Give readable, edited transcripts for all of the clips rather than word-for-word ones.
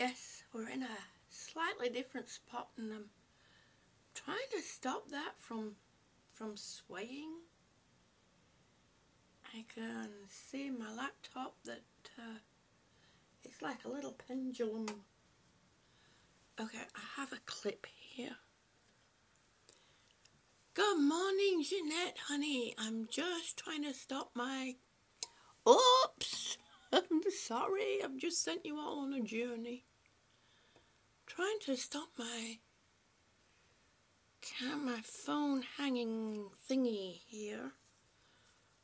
Yes, we're in a slightly different spot, and I'm trying to stop that from swaying. I can see in my laptop that it's like a little pendulum. Okay, I have a clip here. Good morning, Jeanette, honey. I'm just trying to stop my... Oops! I'm sorry, I've just sent you all on a journey. Trying to stop my phone hanging thingy here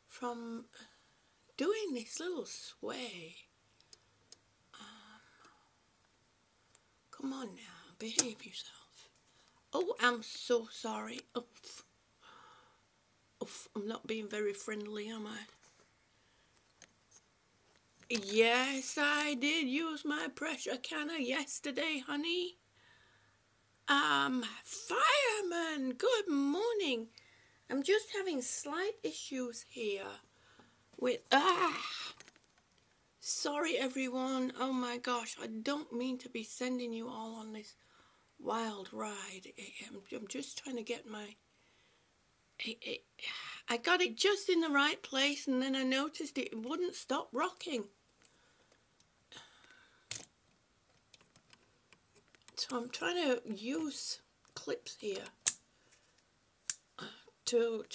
from doing this little sway. Come on now, behave yourself. Oh, I'm so sorry. Oof. Oof, I'm not being very friendly, am I? Yes, I did use my pressure canner yesterday, honey. Fireman, good morning. I'm just having slight issues here with, sorry everyone. Oh my gosh, I don't mean to be sending you all on this wild ride. I'm just trying to get my, I got it just in the right place, and then I noticed it wouldn't stop rocking. So I'm trying to use clips here to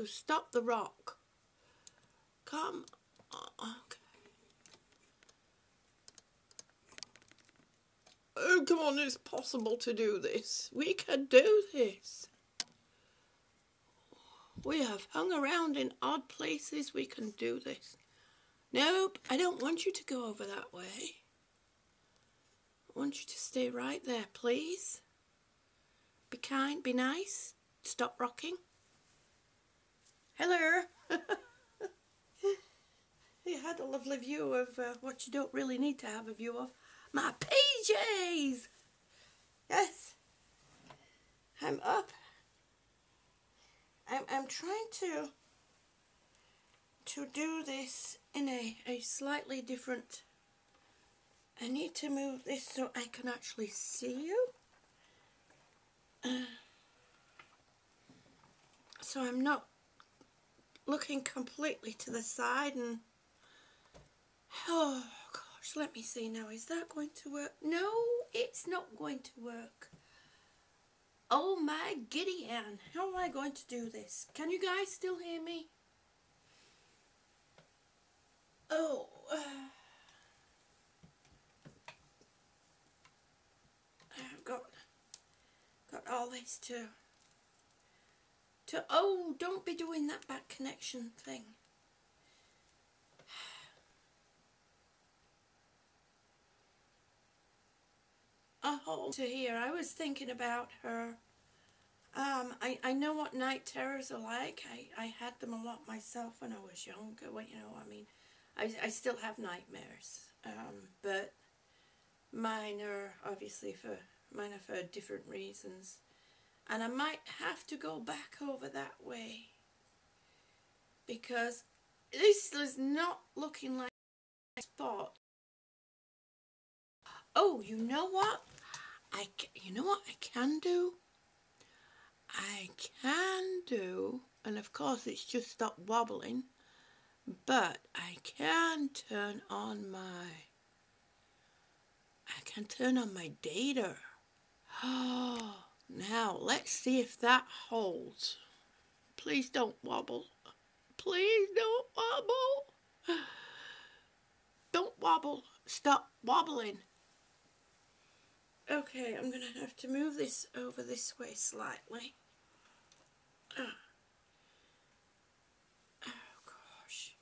stop the rock. Come on. Okay. Oh, come on, it's possible to do this. We can do this. We have hung around in odd places. We can do this. Nope, I don't want you to go over that way. I want you to stay right there, please. Be kind, be nice. Stop rocking. Hello. You had a lovely view of what you don't really need to have a view of. My PJs. Yes. I'm up. I'm trying to do this in a slightly different... I need to move this so I can actually see you. So I'm not looking completely to the side and... Oh gosh, let me see now. Is that going to work? No, it's not going to work. Oh my giddy Ann. How am I going to do this? Can you guys still hear me? Oh... I've got all this to oh, don't be doing that back connection thing. Oh, to here. I was thinking about her. I know what night terrors are like. I had them a lot myself when I was younger. Well, you know, I mean, I still have nightmares. But mine are obviously for different reasons. And I might have to go back over that way, because this is not looking like a spot. Oh, you know what? You know what I can do? I can do, and of course it's just stopped wobbling, but I can turn on my data. Oh, now let's see if that holds. Please don't wobble. Please don't wobble. Don't wobble. Stop wobbling. Okay, I'm going to have to move this over this way slightly. Oh gosh.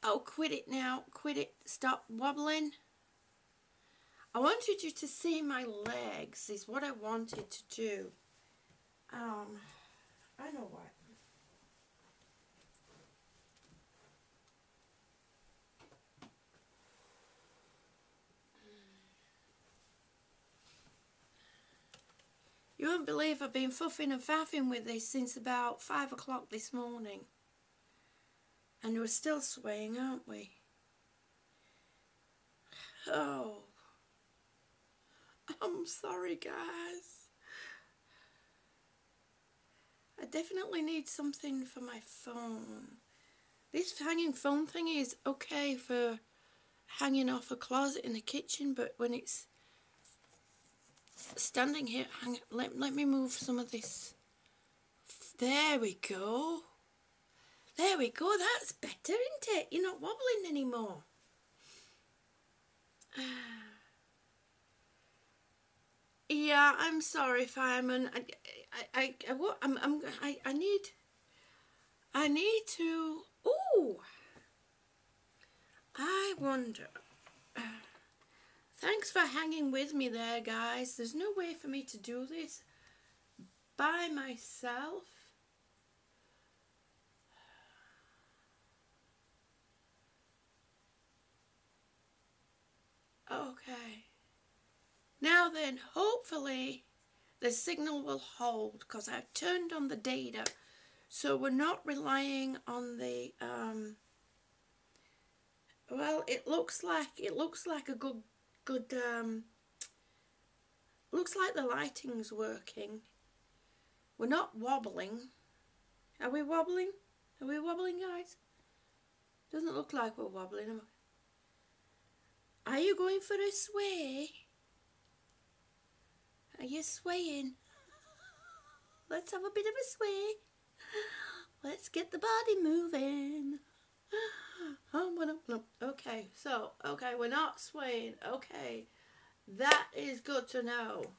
Oh, quit it now. Quit it. Stop wobbling. I wanted you to see my legs is what I wanted to do. I know what. You won't believe I've been fuffing and faffing with this since about 5 o'clock this morning. And we're still swaying, aren't we? Oh. sorry, guys. I definitely need something for my phone. This hanging phone thing is okay for hanging off a closet in the kitchen, but when it's standing here, let me move some of this. There we go. There we go. That's better, isn't it? You're not wobbling anymore. Yeah, I'm sorry, Fireman. I need to. Ooh, I wonder. Thanks for hanging with me there, guys. There's no way for me to do this by myself. Okay. Now then, hopefully the signal will hold because I've turned on the data, so we're not relying on the well, it looks like a good looks like the lighting's working. We're not wobbling. Are we wobbling? Are we wobbling, guys? Doesn't look like we're wobbling. Are you going for a sway? Are you swaying? Let's have a bit of a sway. Let's get the body moving. Okay, so, okay, we're not swaying. Okay, that is good to know.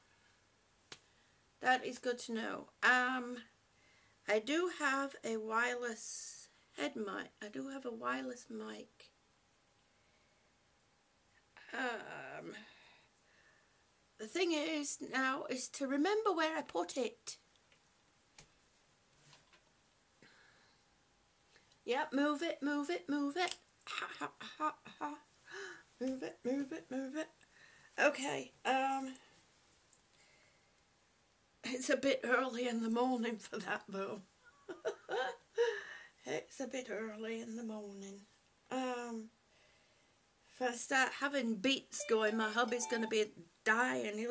That is good to know. I do have a wireless head mic. I do have a wireless mic. The thing is now is to remember where I put it. Yep, move it, move it, move it. Ha, ha, ha, ha. Move it, move it, move it. Okay, it's a bit early in the morning for that though. It's a bit early in the morning. If I start having beats going, my hubby's going to be dying.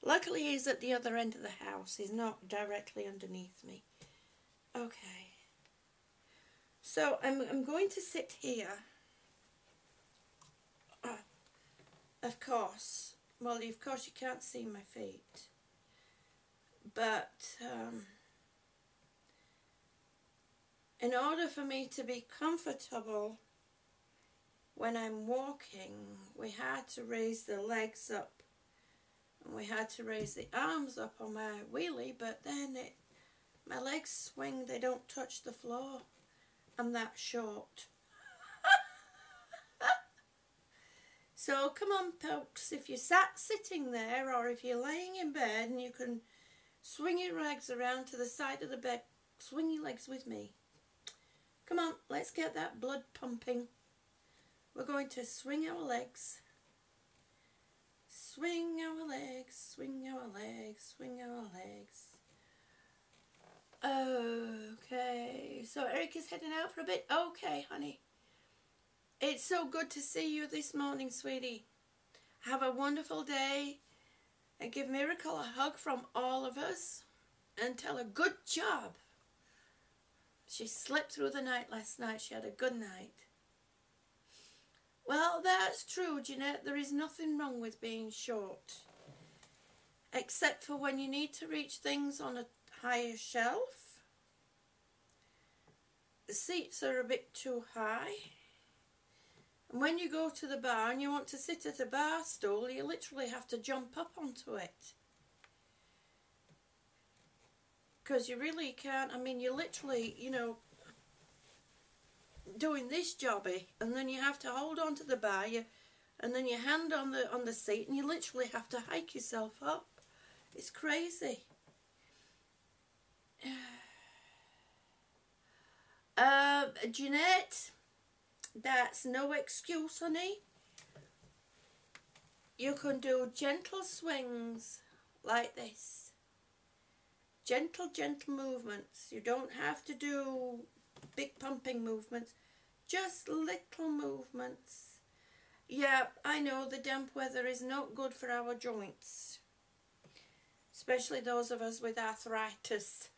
Luckily he's at the other end of the house. He's not directly underneath me. Okay. So I'm going to sit here. Of course. Well, of course you can't see my feet. But in order for me to be comfortable when I'm walking, we had to raise the legs up. And we had to raise the arms up on my wheelie, but then my legs swing, they don't touch the floor. I'm that short. So come on, folks, if you sat sitting there or if you're laying in bed and you can swing your legs around to the side of the bed, swing your legs with me. Come on, let's get that blood pumping. We're going to swing our legs. Swing our legs, swing our legs, swing our legs. Okay, so Eric is heading out for a bit. Okay, honey. It's so good to see you this morning, sweetie. Have a wonderful day. And give Miracle a hug from all of us. And tell her good job. She slept through the night last night. She had a good night. Well, that's true, Jeanette. There is nothing wrong with being short. Except for when you need to reach things on a higher shelf. The seats are a bit too high. And when you go to the bar and you want to sit at a bar stool, you literally have to jump up onto it. Because you really can't, I mean, you're literally, doing this jobby, and then you have to hold on to the bar, and then your hand on the seat, and you literally have to hike yourself up. It's crazy. Jeanette, that's no excuse, honey. You can do gentle swings like this. Gentle, gentle movements. You don't have to do big pumping movements. Just little movements. Yeah, I know the damp weather is not good for our joints, especially those of us with arthritis.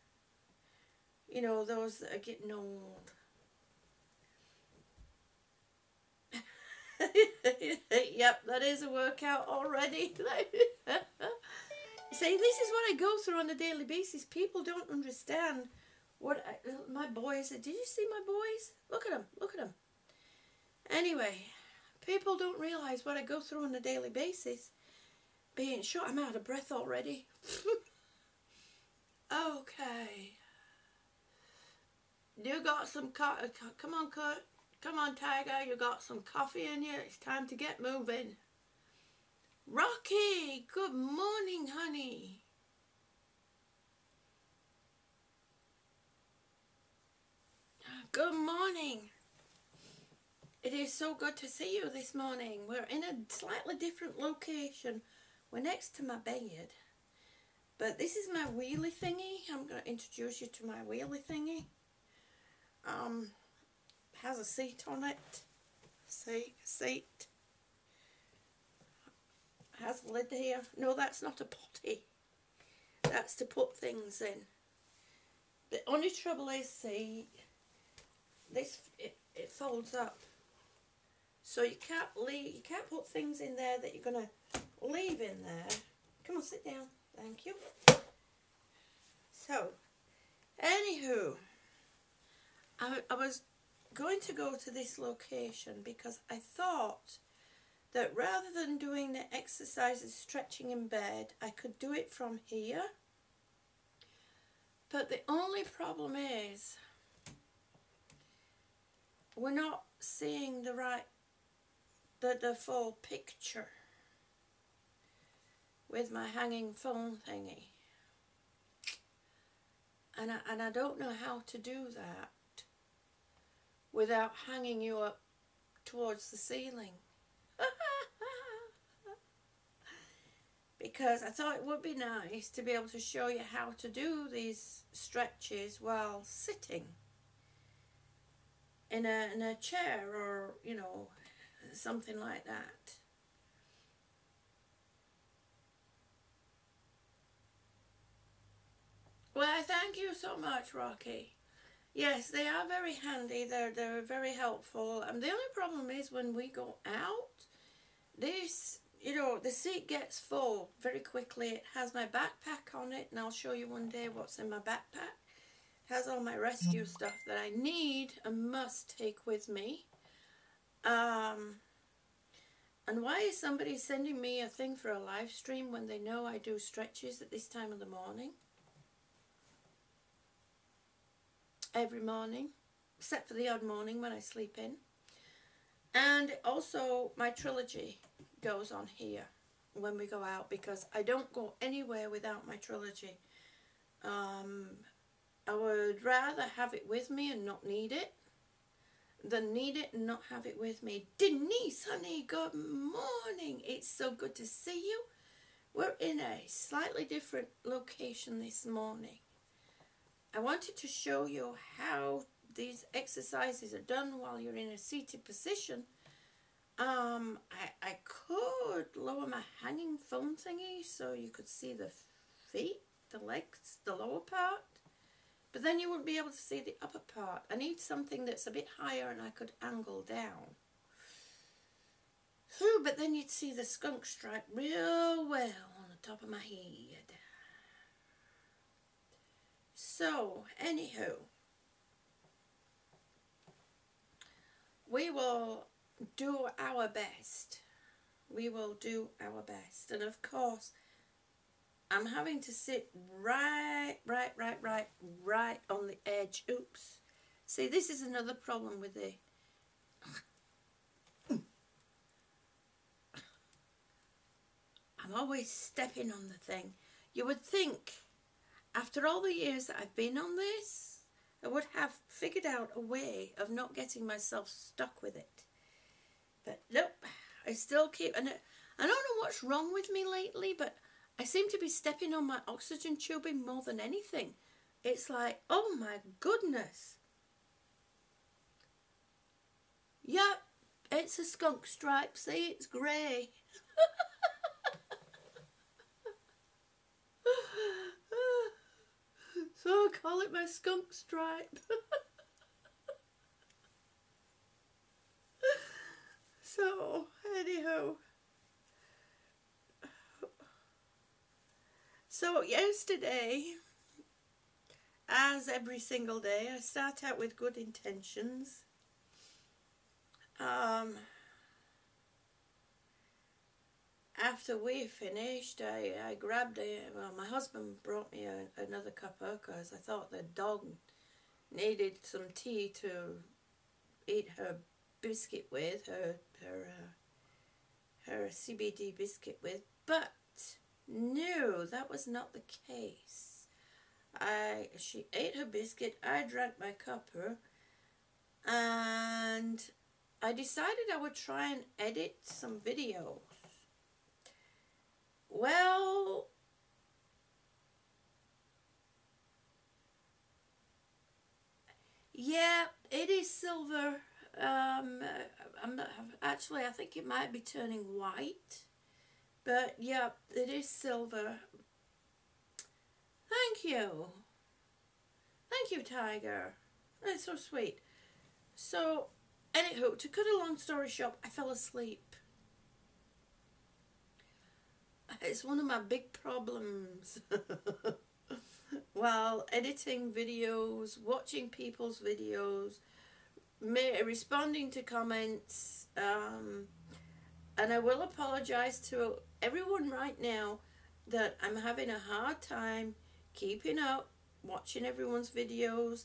You know, those that are getting old. Yep, that is a workout already. See, this is what I go through on a daily basis. People don't understand my boys. Did you see my boys? Look at them. Look at them. Anyway, people don't realize what I go through on a daily basis. Being short, I'm out of breath already. Okay. You got some coffee? Come on, Kurt. Come on, Tiger. You got some coffee in you. It's time to get moving. Rocky, good morning, honey. Good morning. It is so good to see you this morning. We're in a slightly different location. We're next to my bed. But this is my wheelie thingy. I'm going to introduce you to my wheelie thingy. Has a seat on it. Seat. Has a lid here. No, that's not a potty. That's to put things in. The only trouble is, see, this it folds up. So you can't put things in there that you're gonna leave in there. Come on, sit down. Thank you. So, anywho, I was going to go to this location because I thought that rather than doing the exercises stretching in bed, I could do it from here. But the only problem is we're not seeing the full picture with my hanging phone thingy. And I don't know how to do that without hanging you up towards the ceiling. Because I thought it would be nice to be able to show you how to do these stretches while sitting in a chair or, you know, something like that. Well, thank you so much, Rocky. Yes, they are very handy. They're very helpful. And the only problem is when we go out, this, you know, the seat gets full very quickly. It has my backpack on it, and I'll show you one day what's in my backpack. It has all my rescue stuff that I need and must take with me. And why is somebody sending me a thing for a live stream when they know I do stretches at this time of the morning? Every morning, except for the odd morning when I sleep in. And also my trilogy goes on here when we go out, because I don't go anywhere without my trilogy. I would rather have it with me and not need it than need it and not have it with me. Denise, honey, good morning. It's so good to see you. We're in a slightly different location this morning. I wanted to show you how these exercises are done while you're in a seated position. I could lower my hanging phone thingy so you could see the feet, the legs, the lower part. But then you wouldn't be able to see the upper part. I need something that's a bit higher and I could angle down. Whew, but then you'd see the skunk stripe real well on the top of my head. So, anywho, we will do our best. We will do our best. And of course, I'm having to sit right on the edge. Oops. See, this is another problem with the... I'm always stepping on the thing. You would think, after all the years that I've been on this, I would have figured out a way of not getting myself stuck with it. But nope, I still keep... And I don't know what's wrong with me lately, but I seem to be stepping on my oxygen tubing more than anything. It's like, oh my goodness. Yep, It's a skunk stripe, see, it's grey. So I call it my skunk stripe. So, anyhow. So yesterday, as every single day, I start out with good intentions. After we finished, I grabbed my husband brought me another cuppa because I thought the dog needed some tea to eat her biscuit with, her CBD biscuit with, but no, that was not the case. She ate her biscuit, I drank my cuppa, and I decided I would try and edit some videos. Well, yeah, it is silver. I'm not, actually, I think it might be turning white. But yeah, it is silver. Thank you. Thank you, Tiger. That's so sweet. So, anywho, to cut a long story short, I fell asleep. It's one of my big problems. While editing videos, watching people's videos, responding to comments, and I will apologise to everyone right now that I'm having a hard time keeping up, watching everyone's videos,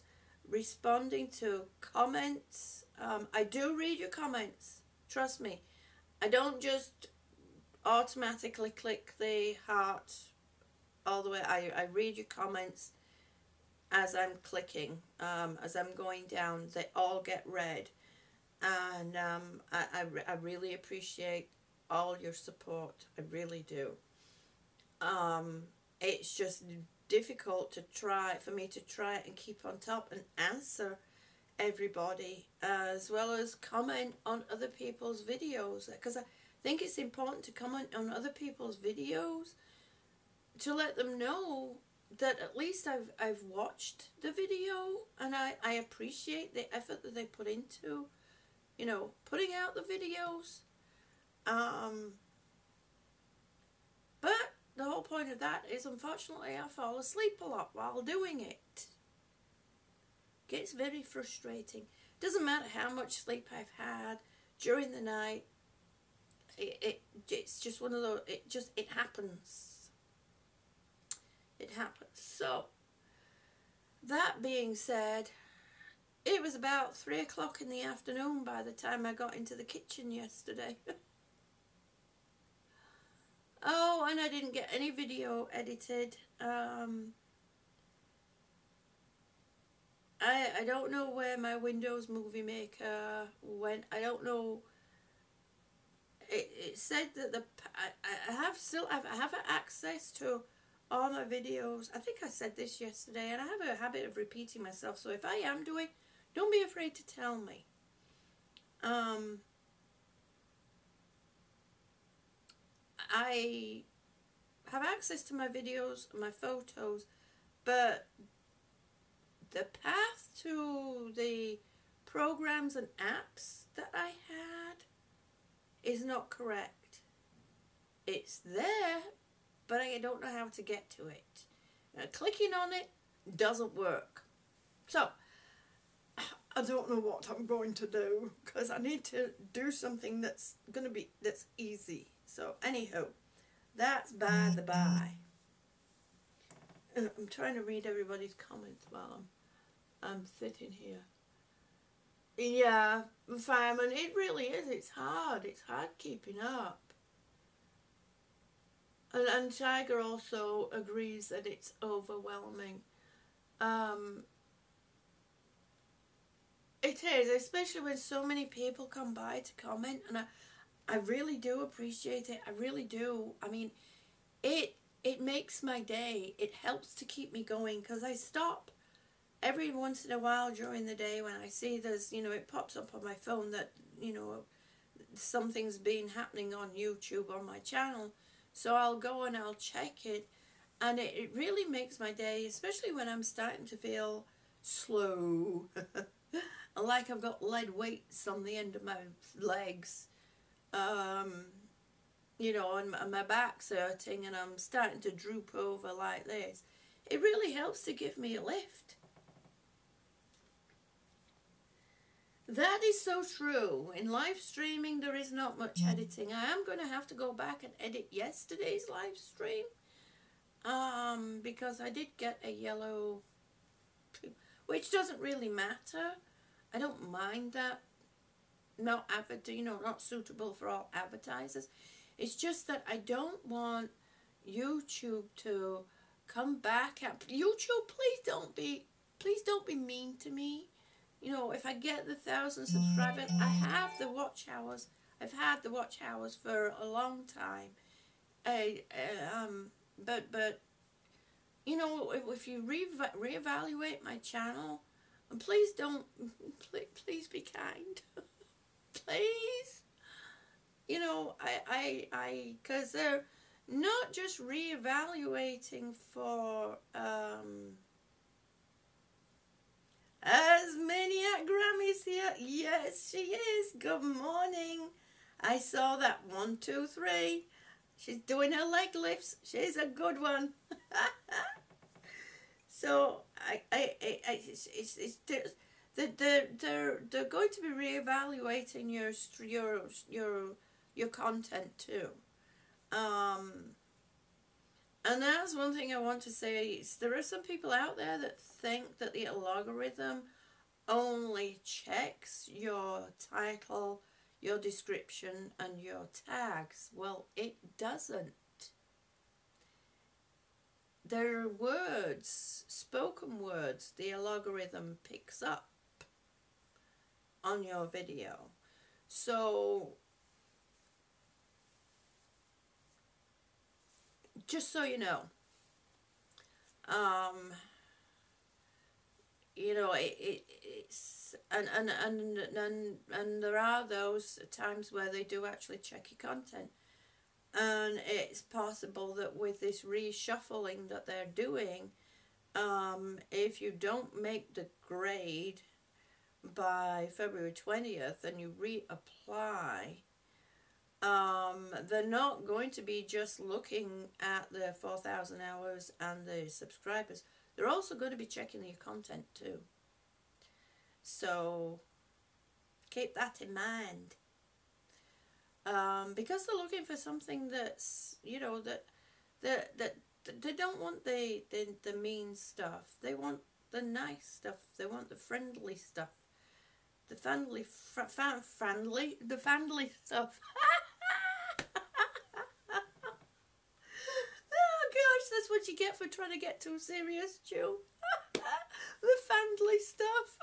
responding to comments. I do read your comments, trust me. I don't just automatically click the heart all the way. I read your comments as I'm clicking, as I'm going down. They all get read, and I really appreciate all your support. I really do. It's just difficult for me to try and keep on top and answer everybody, as well as comment on other people's videos, because I think it's important to comment on other people's videos to let them know that at least I've watched the video, and I appreciate the effort that they put into, putting out the videos. But the whole point of that is, unfortunately, I fall asleep a lot while doing it. Gets very frustrating. Doesn't matter how much sleep I've had during the night. It's just one of those. It happens. It happens. So, that being said, it was about 3 o'clock in the afternoon by the time I got into the kitchen yesterday. Oh, and I didn't get any video edited. I don't know where my Windows Movie Maker went. I don't know. It said that I have access to all my videos. I think I said this yesterday, and I have a habit of repeating myself. So if I am doing, don't be afraid to tell me. I have access to my videos, my photos, but the path to the programs and apps that I had is not correct. It's there, but I don't know how to get to it. Now, clicking on it doesn't work. So, I don't know what I'm going to do, because I need to do something that's easy. So, anyhow, that's by the by. I'm trying to read everybody's comments while I'm sitting here. Yeah, fireman, it really is. It's hard. It's hard keeping up. And Tiger also agrees that it's overwhelming. It is, especially when so many people come by to comment, and I really do appreciate it. I really do. I mean, it makes my day. It helps to keep me going, because I stop every once in a while during the day when I see there's, it pops up on my phone that, something's been happening on YouTube on my channel. So I'll go and I'll check it, and it really makes my day, especially when I'm starting to feel slow. Like I've got lead weights on the end of my legs, you know, and my back's hurting and I'm starting to droop over like this. It really helps to give me a lift. That is so true. In live streaming, there is not much editing. I am going to have to go back and edit yesterday's live stream, because I did get a yellow, which doesn't really matter. I don't mind that. Not not suitable for all advertisers. It's just that I don't want YouTube to come back at YouTube. Please don't be mean to me. You know, if I get the 1,000 subscribers, I have the watch hours. I've had the watch hours for a long time. But you know, if you reevaluate my channel, and please please be kind. Please. You know, because they're not just reevaluating for, as Maniac Grammy's here. Yes, she is. Good morning. I saw that 1, 2, 3. She's doing her leg lifts. She's a good one. So they're going to be reevaluating your content too. And that's one thing I want to say is there are some people out there that think that the algorithm only checks your title, your description, and your tags. Well, it doesn't. There are words, spoken words, the algorithm picks up on your video. So, just so you know, it's and there are those times where they do actually check your content. And it's possible that with this reshuffling that they're doing, if you don't make the grade by February 20th and you reapply, they're not going to be just looking at the 4,000 hours and the subscribers. They're also going to be checking your content too. So keep that in mind. Because they're looking for something that's, you know, that they don't want the mean stuff. They want the nice stuff. They want the friendly stuff. The friendly stuff. Oh gosh, that's what you get for trying to get too serious, Joe. The friendly stuff.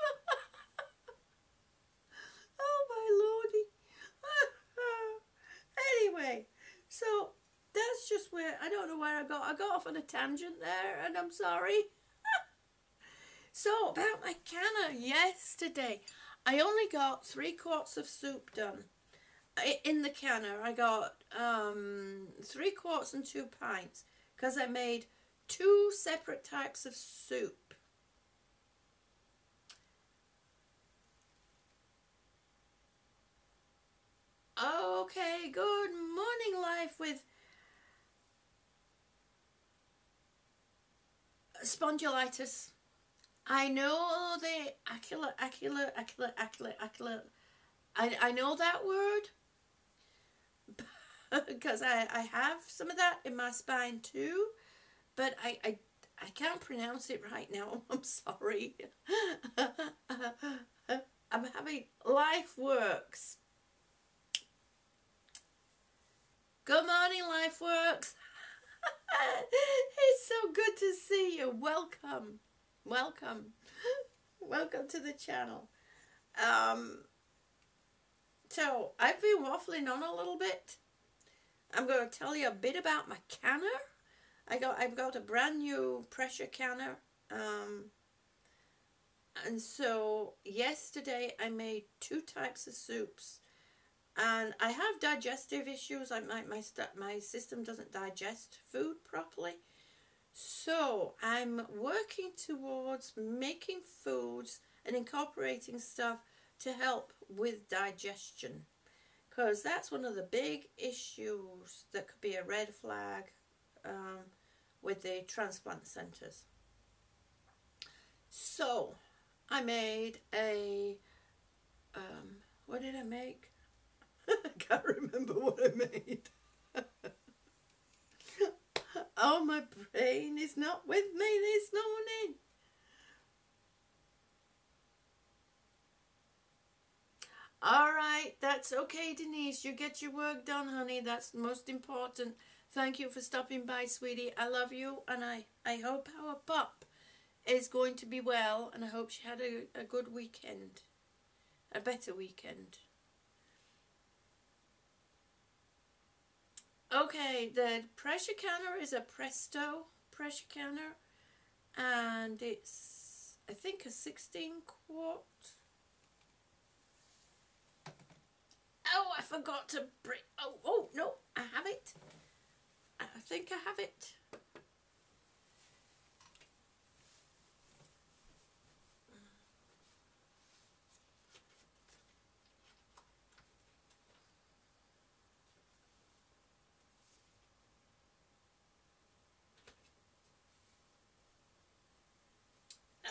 Oh my lordy. Anyway, so that's just where, I don't know where I got off on a tangent there, and I'm sorry. So, about my canner yesterday, I only got 3 quarts of soup done. In the canner, I got 3 quarts and 2 pints, because I made 2 separate types of soup. Okay, good morning, life with spondylitis. I know the I know that word because I have some of that in my spine too, but I can't pronounce it right now. I'm sorry. I'm having life works. Good morning, LifeWorks. It's so good to see you. Welcome. Welcome to the channel. So, I've been waffling on a little bit. I'm going to tell you a bit about my canner. I've got a brand new pressure canner. And so, yesterday I made 2 types of soups. And I have digestive issues. My system doesn't digest food properly. So I'm working towards making foods and incorporating stuff to help with digestion. Because that's one of the big issues that could be a red flag with the transplant centres. So I made a, what did I make? I can't remember what I made. Oh, my brain is not with me this morning. All right, that's okay, Denise. You get your work done, honey. That's the most important. Thank you for stopping by, sweetie. I love you, and I hope our pup is going to be well, and I hope she had a good weekend. A better weekend. Okay, the pressure canner is a Presto pressure canner, and it's, I think, a 16 quart. Oh, I forgot to bring, oh, no, I have it. I think I have it.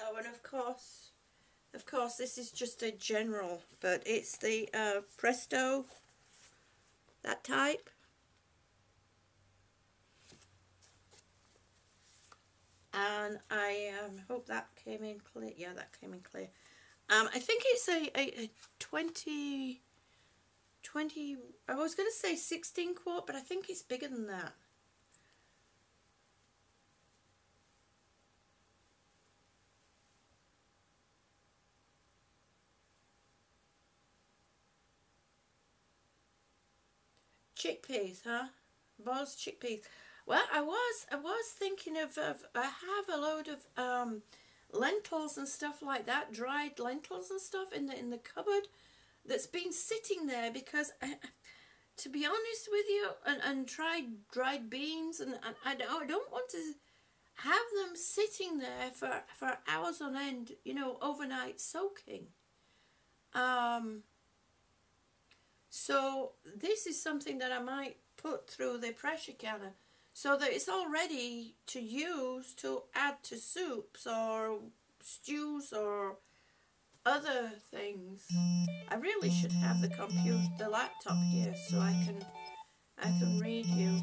Oh, and of course, this is just a general, but it's the Presto, that type. And I hope that came in clear. Yeah, that came in clear. I think it's a 20, I was going to say 16 quart, but I think it's bigger than that. Chickpeas, huh? Boiled chickpeas. Well, I was thinking of I have a load of lentils and stuff like that, dried lentils and stuff in the cupboard that's been sitting there because to be honest with you, and tried dried beans, and I don't want to have them sitting there for hours on end, you know, overnight soaking. So this is something that I might put through the pressure canner so that it's all ready to use to add to soups or stews or other things. I really should have the laptop here so I can read you.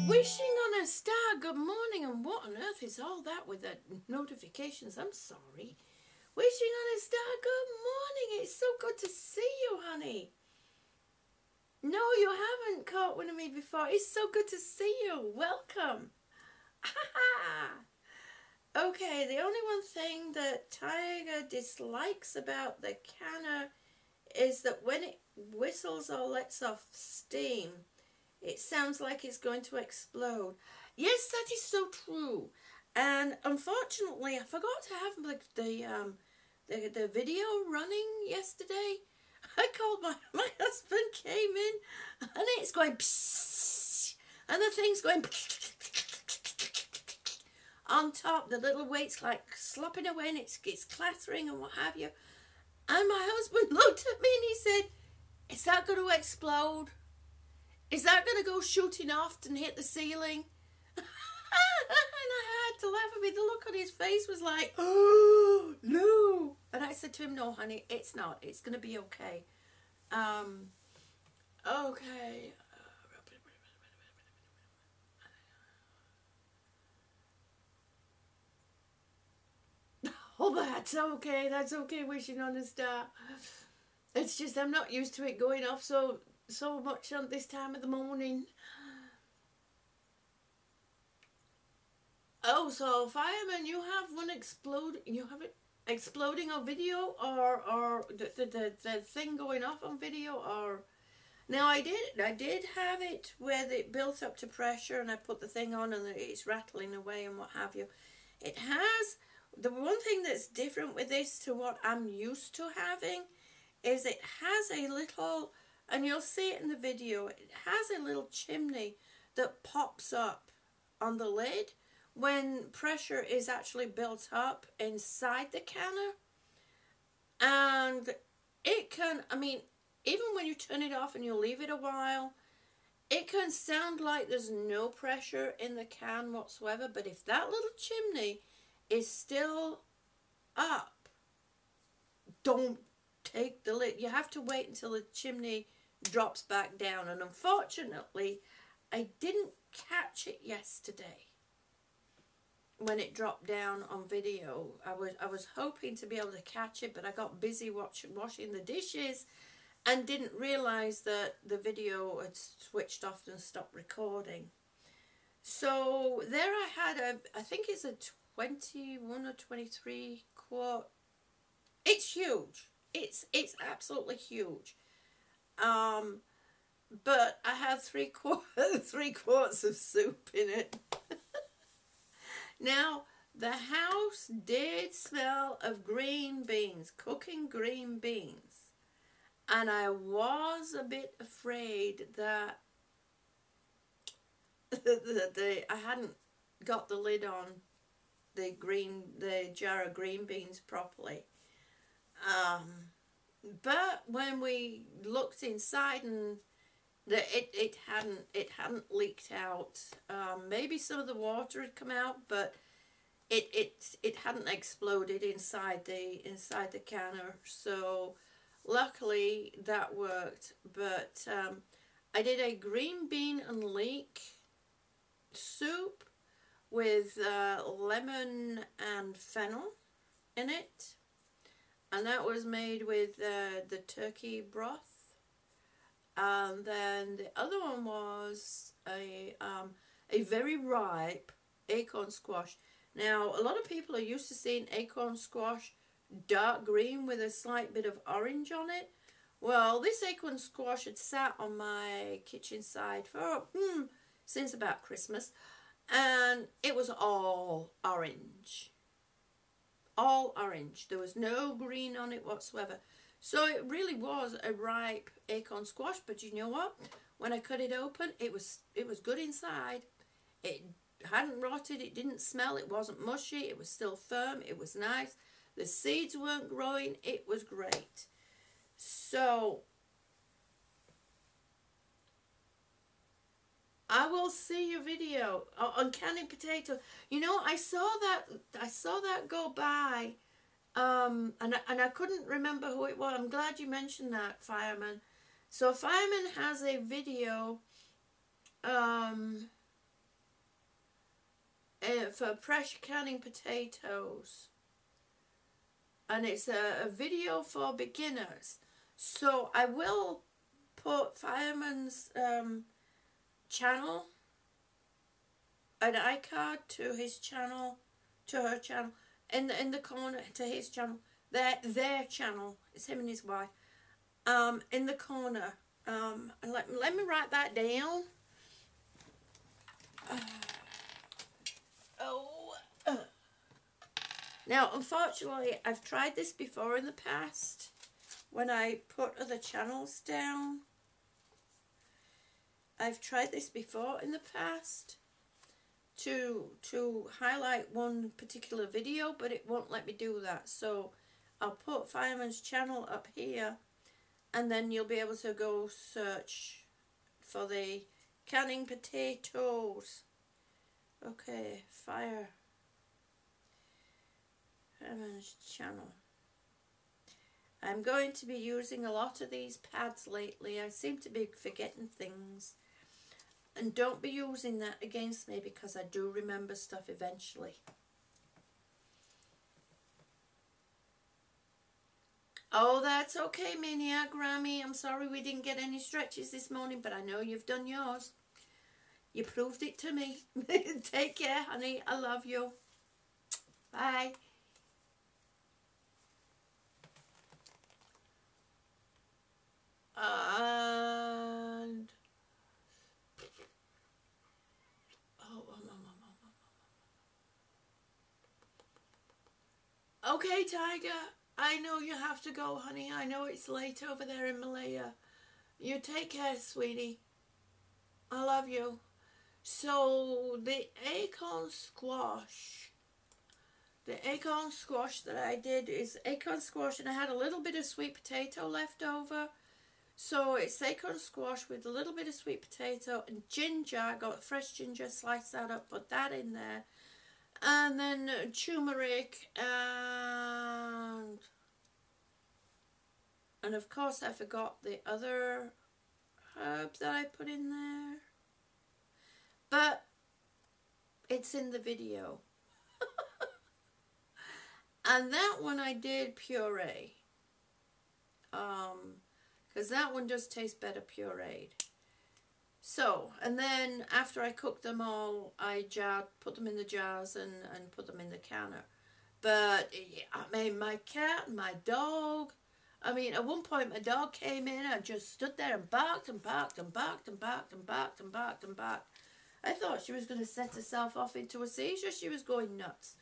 Wishing on a star, good morning, and what on earth is all that with the notifications? I'm sorry. Wishing on a star, good morning. It's so good to see you, honey. No, you haven't caught one of me before. It's so good to see you. Welcome. Okay, the only one thing that Tiger dislikes about the canner is that when it whistles or lets off steam, it sounds like it's going to explode. Yes, that is so true. And unfortunately, I forgot to have the video running yesterday. I called my husband came in, and it's going psst, and the thing's going on top. The little weight's like slopping away, and it's clattering and what have you. And my husband looked at me and he said, "Is that going to explode? Is that going to go shooting off and hit the ceiling?" And I had to laugh at me. The look on his face was like, "Oh, no." And I said to him, "No, honey, it's not. It's going to be okay." Okay. Oh, that's okay. That's okay, wishing on a star. It's just I'm not used to it going off so much on this time of the morning. Oh, so fireman, you have one explode. You have it exploding on video, or the thing going off on video, or now I did have it where it built up to pressure, and I put the thing on, and it's rattling away and what have you. It has the one thing that's different with this to what I'm used to having is it has a little, and you'll see it in the video, it has a little chimney that pops up on the lid when pressure is actually built up inside the canner. And it can, I mean, even when you turn it off and you leave it a while, it can sound like there's no pressure in the can whatsoever. But if that little chimney is still up, don't take the lid. You have to wait until the chimney drops back down. And unfortunately, I didn't catch it yesterday when it dropped down on video. I was hoping to be able to catch it, but I got busy washing the dishes and didn't realize that the video had switched off and stopped recording. So there I had I think it's a 21 or 23 quart. It's huge. It's absolutely huge. But I had 3 quarts of soup in it. Now, the house did smell of green beans, cooking green beans. And I was a bit afraid that I hadn't got the lid on the jar of green beans properly. But when we looked inside and it hadn't leaked out. Maybe some of the water had come out, but it hadn't exploded inside the canner. So luckily that worked. But I did a green bean and leek soup with lemon and fennel in it, and that was made with the turkey broth. And then the other one was a very ripe acorn squash. Now, a lot of people are used to seeing acorn squash dark green with a slight bit of orange on it. Well, this acorn squash had sat on my kitchen side for since about Christmas, and it was all orange. All orange. There was no green on it whatsoever. So it really was a ripe acorn squash, but you know what? When I cut it open, it was good inside. It hadn't rotted, it didn't smell, it wasn't mushy, it was still firm, it was nice. The seeds weren't growing, it was great. So I will see your video on canning potato. You know, I saw that go by. And I couldn't remember who it was. I'm glad you mentioned that, Fireman. So Fireman has a video for pressure canning potatoes. And it's a video for beginners. So I will put Fireman's channel, an iCard to his channel, to her channel, in the corner, to his channel, their channel. It's him and his wife. In the corner. And let me write that down. Now, unfortunately, I've tried this before in the past when I put other channels down. I've tried this before in the past to highlight one particular video, but it won't let me do that. So I'll put Fireman's channel up here, and then you'll be able to go search for the canning potatoes. Okay, Fireman's channel. I'm going to be using a lot of these pads lately. I seem to be forgetting things. And don't be using that against me, because I do remember stuff eventually. Oh, that's okay, Maniac Grammy. I'm sorry we didn't get any stretches this morning, but I know you've done yours. You proved it to me. Take care, honey. I love you. Bye. And okay, Tiger. I know you have to go, honey. I know it's late over there in Malaya. You take care, sweetie. I love you. So the acorn squash. The acorn squash that I did is acorn squash, and I had a little bit of sweet potato left over. So it's acorn squash with a little bit of sweet potato and ginger. I got fresh ginger, sliced that up, put that in there. And then turmeric and of course I forgot the other herb that I put in there. But it's in the video. And that one I did puree. Because that one does taste better pureed. So, and then after I cooked them all, I put them in the jars and put them in the canner. But, I mean, my cat, my dog, I mean, at one point my dog came in and just stood there and barked and barked and barked and barked and barked and barked and barked. I thought she was going to set herself off into a seizure. She was going nuts.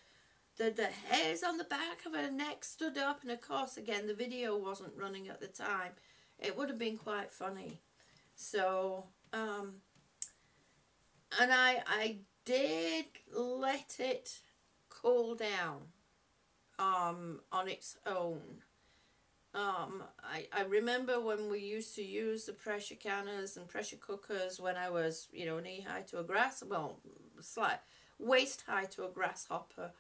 The hairs on the back of her neck stood up, and of course, again, the video wasn't running at the time. It would have been quite funny. So, and I did let it cool down on its own. I remember when we used to use the pressure canners and pressure cookers when I was, knee high to a waist high to a grasshopper.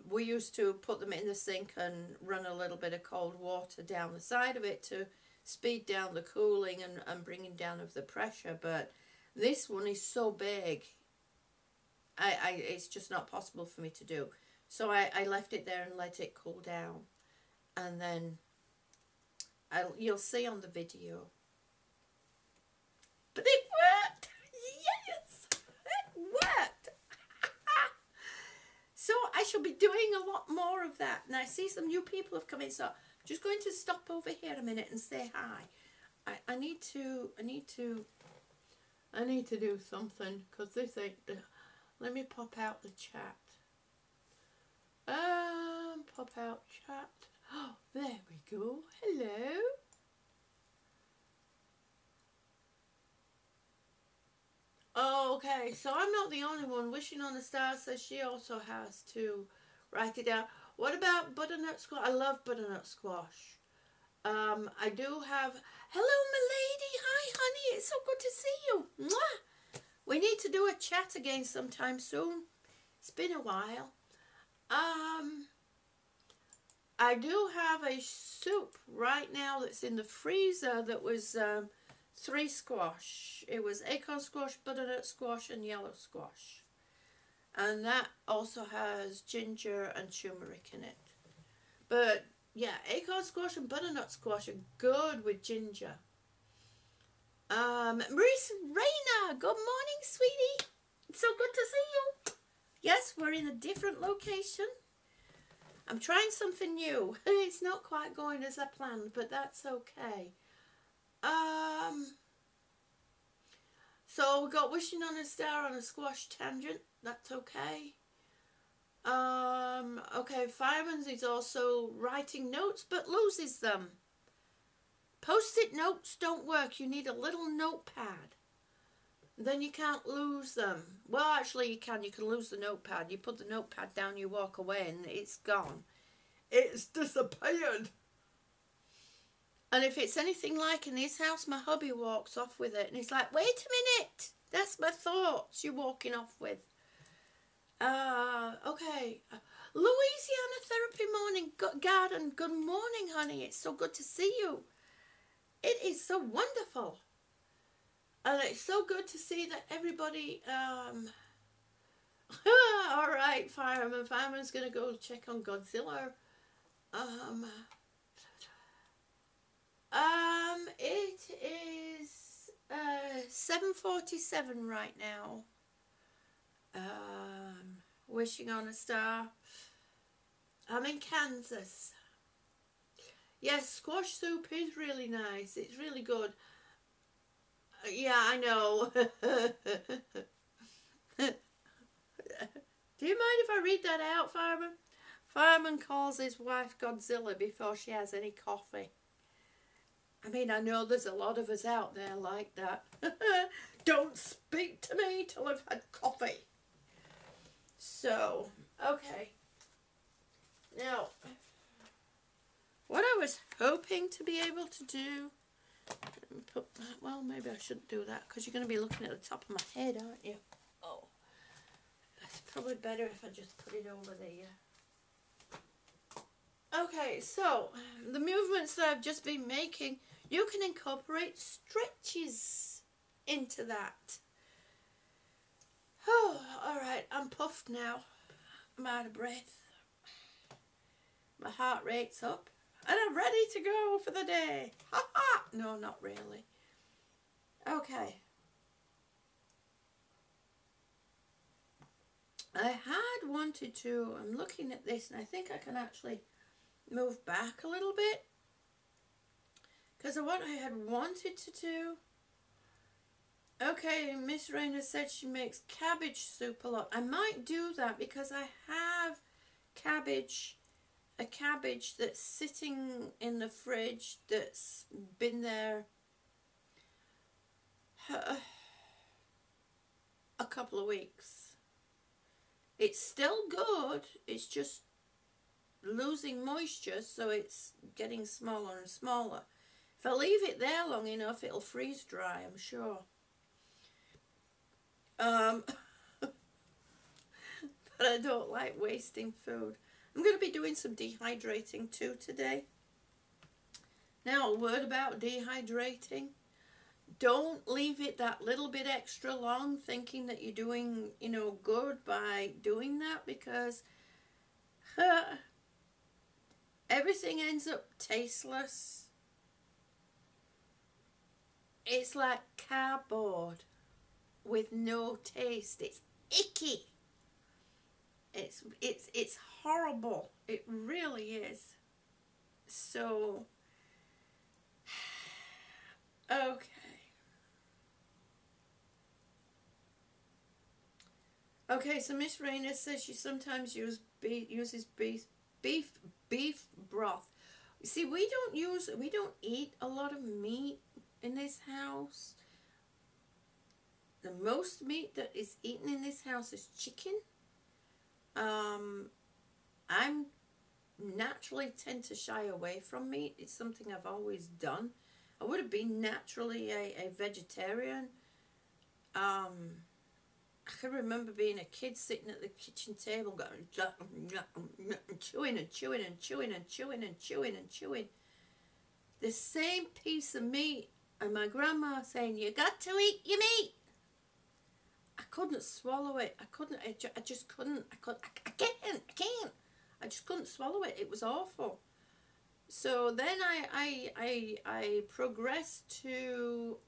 We used to put them in the sink and run a little bit of cold water down the side of it to speed down the cooling and bringing down of the pressure. But this one is so big, it's just not possible for me to do. So I left it there and let it cool down. And then you'll see on the video. But it worked! Yes! It worked! So I shall be doing a lot more of that. And I see some new people have come in, so I'm just going to stop over here a minute and say hi. I need to do something, because this ain't... Let me pop out the chat. Pop out chat. Oh, there we go. Hello. Oh, okay, so I'm not the only one. Wishing on a Star says she also has to write it down. What about butternut squash? I love butternut squash. I do have... Hello, milady. Hi, honey. It's so good to see you. Mwah! We need to do a chat again sometime soon. It's been a while. I do have a soup right now that's in the freezer that was 3 squash. It was acorn squash, butternut squash, and yellow squash. And that also has ginger and turmeric in it. But, yeah, acorn squash and butternut squash are good with ginger. Maurice Rayner, good morning, sweetie. It's so good to see you. Yes, we're in a different location. I'm trying something new. It's not quite going as I planned, but that's okay. So we got Wishing on a Star on a squash tangent. That's okay. Okay, Fireman's is also writing notes, but loses them. Post-it notes don't work. You need a little notepad. Then you can't lose them. Well, actually you can. You can lose the notepad. You put the notepad down, you walk away, and it's gone. It's disappeared. And if it's anything like in this house, my hubby walks off with it. And he's like, wait a minute. That's my thoughts you're walking off with. Okay. Louisiana Therapy Morning Garden. Good morning, honey. It's so good to see you. It is so wonderful. And it's so good to see that everybody... all right, Fireman. Fireman's going to go check on Godzilla. It is 7:47 right now. Wishing on a Star. I'm in Kansas. Yes, squash soup is really nice. It's really good. Yeah, I know. Do you mind if I read that out, Fireman? Fireman calls his wife Godzilla before she has any coffee. I mean, I know there's a lot of us out there like that. Don't speak to me till I've had coffee. So, okay. Now, what I was hoping to be able to do, well, maybe I shouldn't do that because you're going to be looking at the top of my head, aren't you? Oh, it's probably better if I just put it over there. Okay, so the movements that I've just been making, you can incorporate stretches into that. Oh, alright, I'm puffed now. I'm out of breath. My heart rate's up. And I'm ready to go for the day. Ha ha! No, not really. Okay. I had wanted to, I'm looking at this and I think I can actually move back a little bit. Because of what I had wanted to do. Okay, Miss Raina said she makes cabbage soup a lot. I might do that because I have a cabbage that's sitting in the fridge that's been there a couple of weeks. It's still good, it's just losing moisture, so it's getting smaller and smaller. If I leave it there long enough, it'll freeze dry, I'm sure. But I don't like wasting food. I'm going to be doing some dehydrating too today. Now, a word about dehydrating. Don't leave it that little bit extra long thinking that you're doing, good by doing that, because everything ends up tasteless. It's like cardboard with no taste. It's icky. It's horrible. It really is. So, okay. Okay, so Miss Raina says she sometimes uses beef broth. See, we don't eat a lot of meat in this house. The most meat that is eaten in this house is chicken. I'm naturally tend to shy away from meat. It's something I've always done. I would have been naturally a vegetarian. I can remember being a kid sitting at the kitchen table going chewing and chewing and chewing and chewing and chewing and chewing the same piece of meat, and my grandma saying, "You got to eat your meat." I couldn't swallow it. I just couldn't. I can't. I just couldn't swallow it. It was awful. So then I progressed to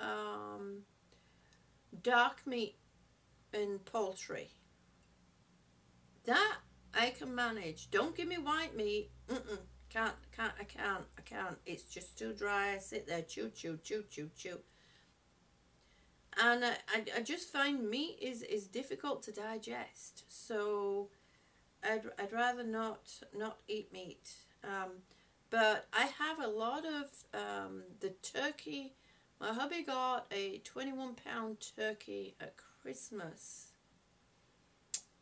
dark meat and poultry. That I can manage. Don't give me white meat. I can't. It's just too dry. I sit there, chew. And I just find meat is difficult to digest. So I'd rather not eat meat. But I have a lot of the turkey. My hubby got a 21-pound turkey at Christmas.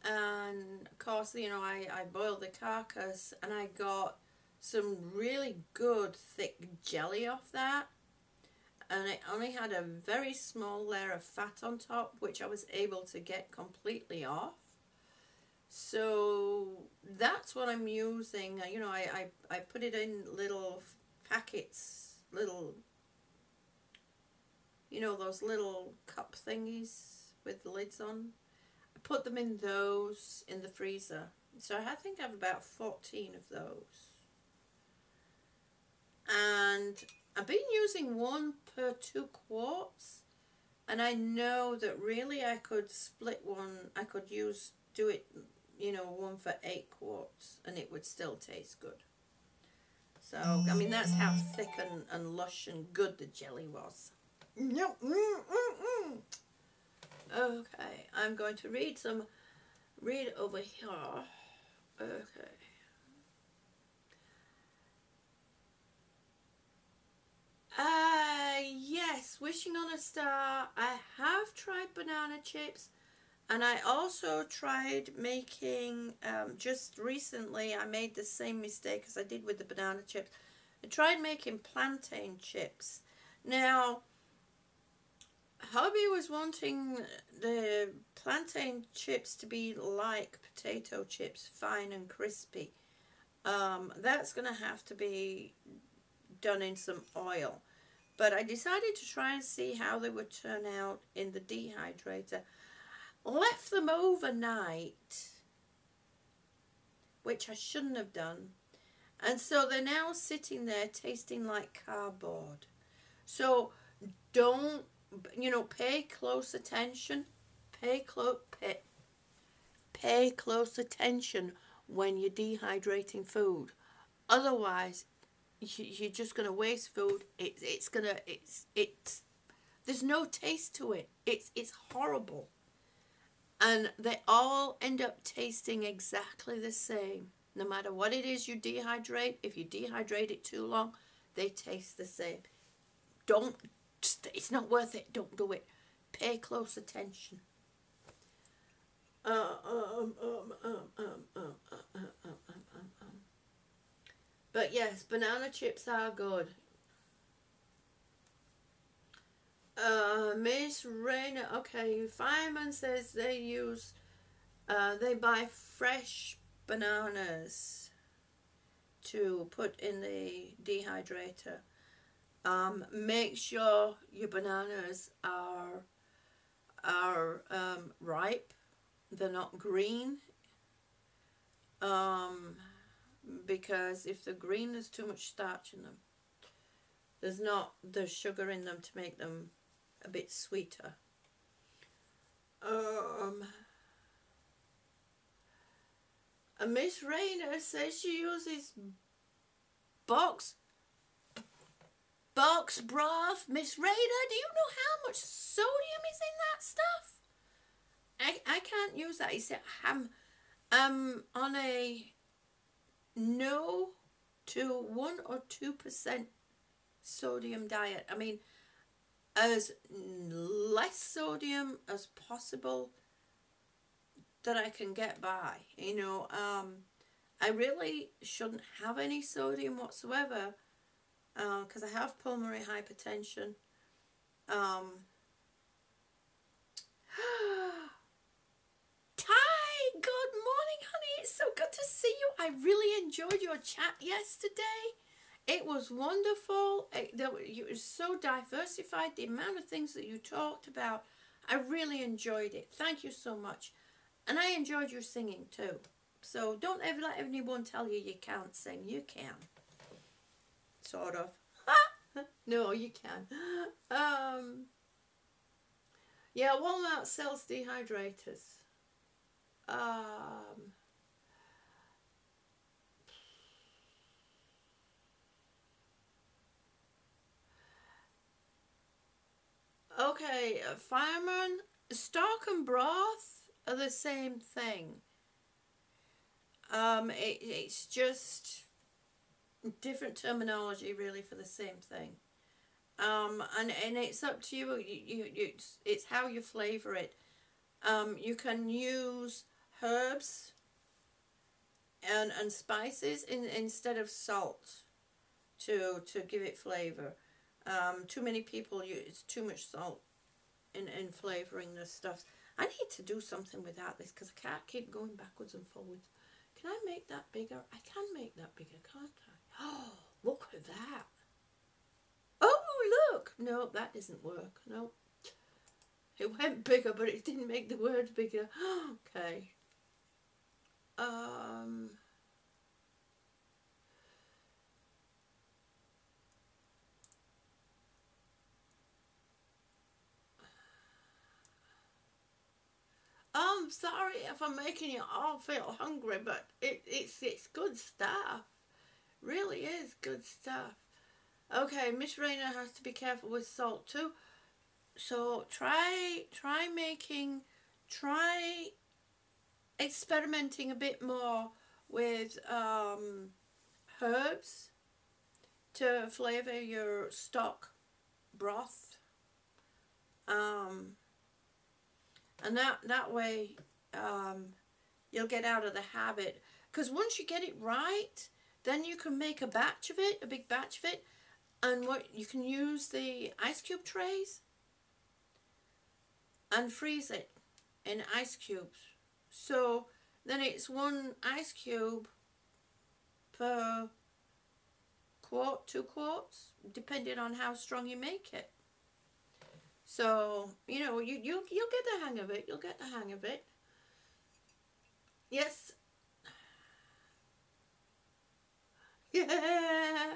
And of course, I boiled the carcass and I got some really good thick jelly off that. And it only had a very small layer of fat on top, which I was able to get completely off. So that's what I'm using. I put it in little packets, those little cup thingies with the lids on. I put them in those in the freezer. So I think I have about 14 of those. And I've been using 1 per 2 quarts, and I know that really I could split one. I could do it, 1 for 8 quarts, and it would still taste good. So I mean, that's how thick and lush and good the jelly was. Okay, I'm going to read over here. Okay. Yes, wishing on a star. I have tried banana chips, and I also tried making, just recently, I made the same mistake as I did with the banana chips. I tried making plantain chips. Now, hubby was wanting the plantain chips to be like potato chips, fine and crispy. That's going to have to be done in some oil. But I decided to try and see how they would turn out in the dehydrator. Left them overnight, which I shouldn't have done. And so they're now sitting there tasting like cardboard. So don't, pay close attention. Pay close attention when you're dehydrating food. Otherwise, you're just going to waste food. There's no taste to it. It's horrible. And they all end up tasting exactly the same. No matter what it is you dehydrate, if you dehydrate it too long, they taste the same. It's not worth it. Don't do it. Pay close attention. But yes, banana chips are good. Miss Rayner, okay, Fireman says they buy fresh bananas to put in the dehydrator. Make sure your bananas are ripe. They're not green. Because if they're green, there's too much starch in them. There's sugar in them to make them a bit sweeter. Miss Rayner says she uses box broth. Miss Rayner, do you know how much sodium is in that stuff? I can't use that. He said on a no to 1 or 2% sodium diet. I mean, as less sodium as possible that I can get by. I really shouldn't have any sodium whatsoever because I have pulmonary hypertension. Ty, good morning, honey. It's so good to see you. I really enjoyed your chat yesterday. It was wonderful. You were so diversified. The amount of things that you talked about, I really enjoyed it. Thank you so much. And I enjoyed your singing too. So don't ever let anyone tell you you can't sing. You can. Sort of. No, you can. Yeah, Walmart sells dehydrators. Okay, fireman, stock and broth are the same thing. It's just different terminology really for the same thing. And it's up to you. It's how you flavor it. You can use herbs and spices instead of salt to give it flavor. Too many people use too much salt in flavoring this stuff. I need to do something without this because I can't keep going backwards and forwards. Can I make that bigger? I can make that bigger, can't I? Oh, look at that. Oh, look. No, that doesn't work. No. It went bigger, but it didn't make the words bigger. Okay. I'm sorry if I'm making you all feel hungry, but it's good stuff. Really is good stuff. Okay, Miss Rayner has to be careful with salt too. So try experimenting a bit more with herbs to flavour your stock broth. And that way you'll get out of the habit. Because once you get it right, then you can make a batch of it, a big batch of it, and what you can use the ice cube trays and freeze it in ice cubes. So then it's 1 ice cube per quart, 2 quarts, depending on how strong you make it. So, you know, you'll get the hang of it. You'll get the hang of it. Yes. Yeah.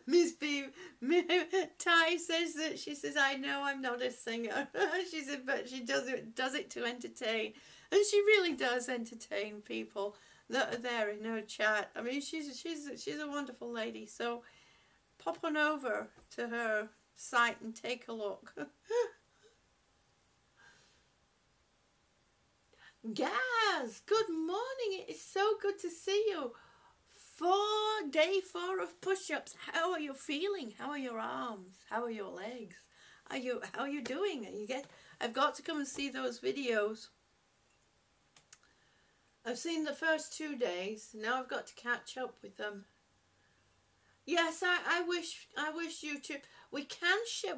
Miss B, Ty says that she says, I know I'm not a singer. She said, but she does it to entertain. And she really does entertain people that are there in her chat. I mean, she's a wonderful lady. So pop on over to her site and take a look. Gaz, good morning. It is so good to see you. Day 4 of push-ups. How are you feeling? How are your arms? How are your legs? How are you doing? I've got to come and see those videos. I've seen the first 2 days. Now I've got to catch up with them. Yes, I wish YouTube. We can share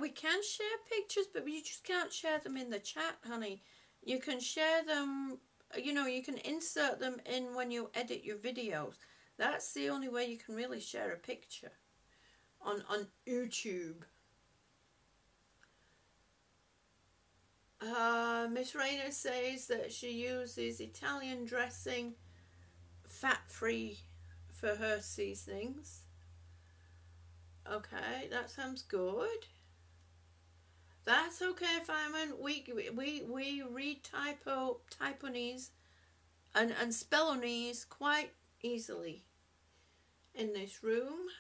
pictures, but you just can't share them in the chat, honey. You can share them. You know, you can insert them in when you edit your videos. That's the only way you can really share a picture on YouTube. Miss Rayner says that she uses Italian dressing, fat-free, for her seasonings. Okay, that sounds good. That's okay, Fireman. We read typonese and spellonese quite easily in this room.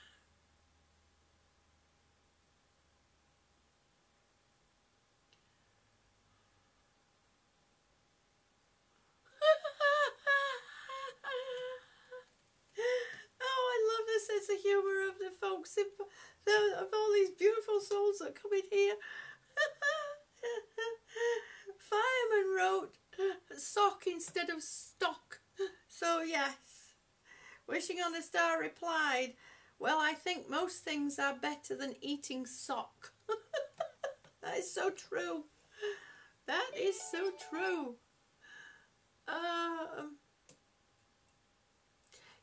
Oh, I love the sense of humour of the folks, of all these beautiful souls that come in here. Fireman wrote sock instead of stock. So yes. Wishing on a Star replied, well, I think most things are better than eating sock. That is so true. That is so true.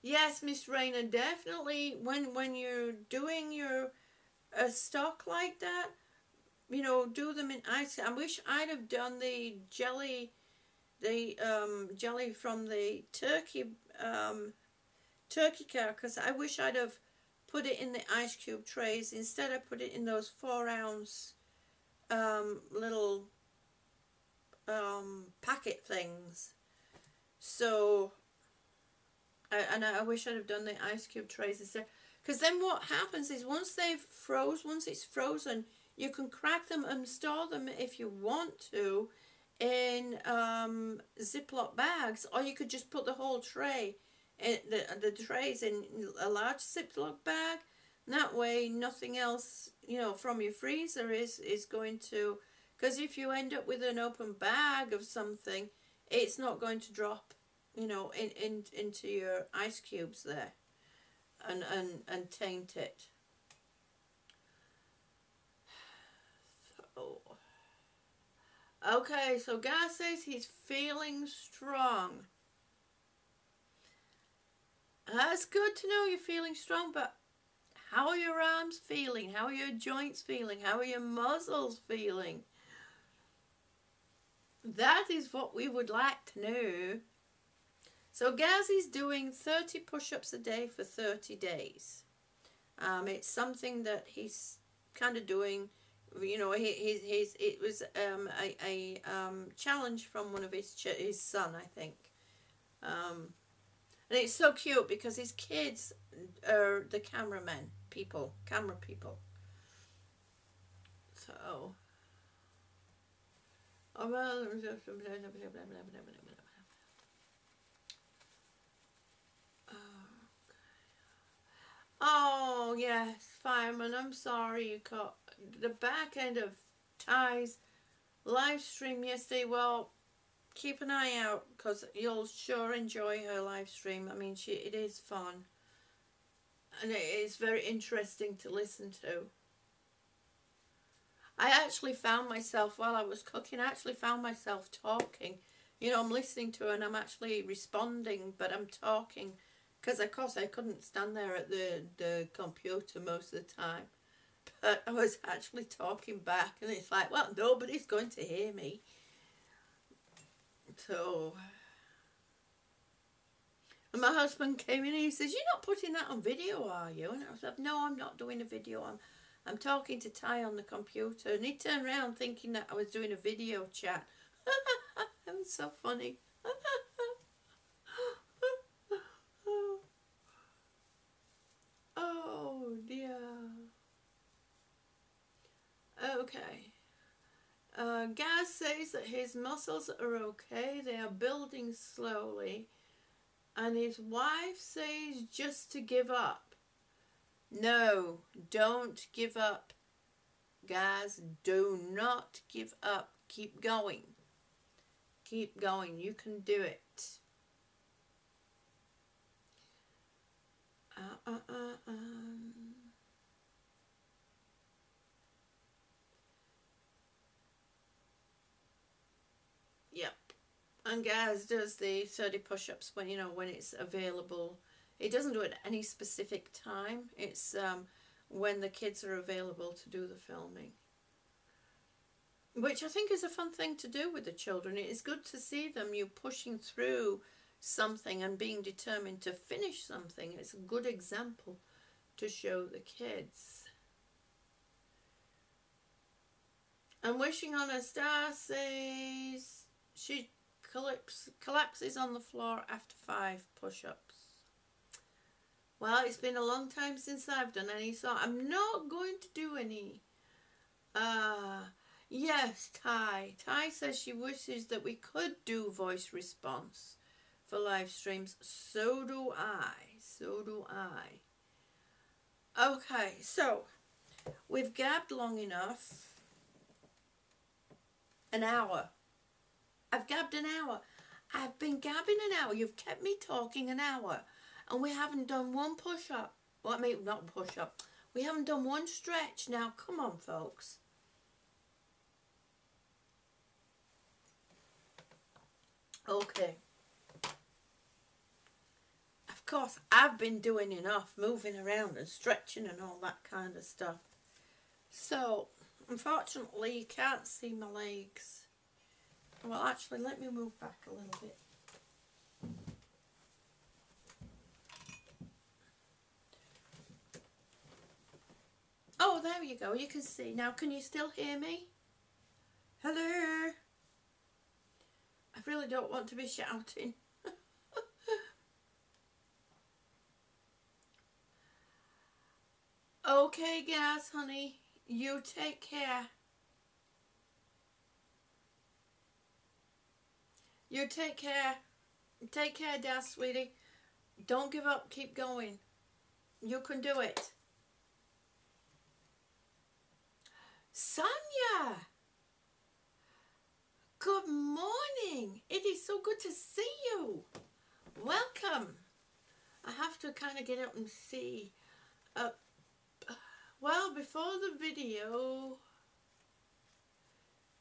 Yes, Miss Rayner, definitely when you're doing your stock like that, you know, do them in ice. I wish I'd have done the jelly from the turkey carcass. I wish I'd have put it in the ice cube trays. Instead I put it in those 4-ounce little packet things. So I wish I'd have done the ice cube trays instead, because then what happens is once it's frozen, you can crack them and store them if you want to in Ziploc bags, or you could just put the whole tray, the trays in a large Ziploc bag. And that way nothing else, you know, from your freezer is going to, because if you end up with an open bag of something, it's not going to drop, you know, into your ice cubes there and taint it. So, okay, so Gar says he's feeling strong. That's good to know you're feeling strong, but how are your arms feeling? How are your joints feeling? How are your muscles feeling? That is what we would like to know. So Gazi's doing 30 push-ups a day for 30 days. It's something that he's kind of doing, you know, it was a challenge from one of his son, I think. And it's so cute because his kids are the camera people. So, oh, well, Oh, yes, Fireman, I'm sorry you caught the back end of Ty's live stream yesterday. Well, keep an eye out because you'll sure enjoy her live stream. I mean, it is fun and it is very interesting to listen to. I actually found myself, while I was cooking, I actually found myself talking. You know, I'm listening to her and I'm actually responding, but I'm talking. Because, of course, I couldn't stand there at the computer most of the time. But I was actually talking back, and it's like, well, nobody's going to hear me. So, and my husband came in and he says, "You're not putting that on video, are you?" And I was like, "No, I'm not doing a video. I'm talking to Ty on the computer." And he turned around thinking that I was doing a video chat. That was so funny. Oh dear. Okay. Gaz says that his muscles are okay. They are building slowly. And his wife says just to give up. No, don't give up. Guys, do not give up. Keep going. Keep going. You can do it. Yep. And Gaz does the 30 push-ups when, you know, when it's available. He doesn't do it at any specific time. It's when the kids are available to do the filming. Which I think is a fun thing to do with the children. It is good to see them, you pushing through something and being determined to finish something. It's a good example to show the kids. And Wishing on a Star says she collapses on the floor after 5 push-ups. Well, it's been a long time since I've done any, so I'm not going to do any. Yes, Ty. Ty says she wishes that we could do voice response for live streams. So do I. So do I. Okay, so we've gabbed long enough. An hour. I've gabbed an hour. I've been gabbing an hour. You've kept me talking an hour. And we haven't done one push-up. Well, I mean, not push-up. We haven't done one stretch. Now, come on, folks. Okay. Of course, I've been doing enough, moving around and stretching and all that kind of stuff. So, unfortunately, you can't see my legs. Well, actually, let me move back a little bit. Oh, there you go. You can see. Now, can you still hear me? Hello? I really don't want to be shouting. Okay, guys, honey. You take care. You take care. Take care, Dad, sweetie. Don't give up. Keep going. You can do it. Sonia! Good morning. It is so good to see you. Welcome. I have to kind of get up and see. Well, before the video,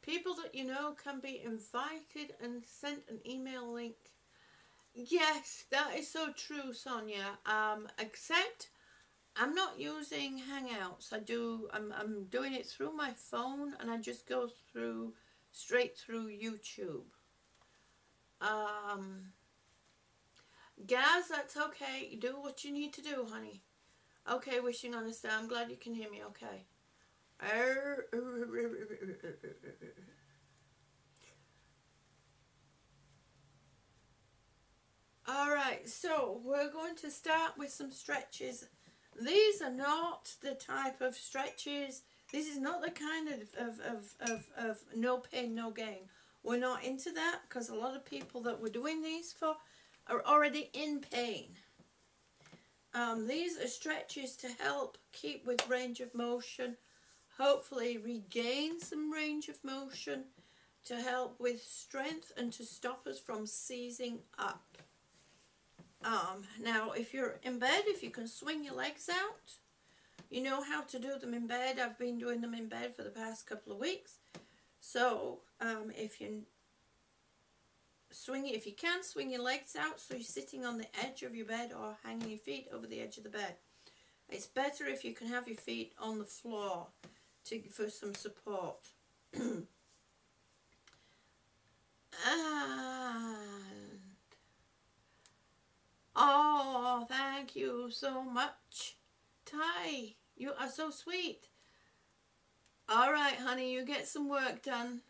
people that you know can be invited and sent an email link. Yes, that is so true, Sonia. Except I'm not using Hangouts. I'm doing it through my phone, and I just go straight through YouTube. Gaz, that's okay. You do what you need to do, honey. Okay, Wishing on a Star. I'm glad you can hear me okay. Alright, so we're going to start with some stretches. These are not the type of stretches. This is not the kind of no pain, no gain. We're not into that because a lot of people that we're doing these for are already in pain. These are stretches to help keep with range of motion, hopefully regain some range of motion, to help with strength and to stop us from seizing up. Now, if you're in bed, if you can swing your legs out, you know how to do them in bed. I've been doing them in bed for the past couple of weeks. So, if you can, swing your legs out so you're sitting on the edge of your bed or hanging your feet over the edge of the bed. It's better if you can have your feet on the floor for some support. Oh, thank you so much, Ty. You are so sweet. All right, honey, you get some work done.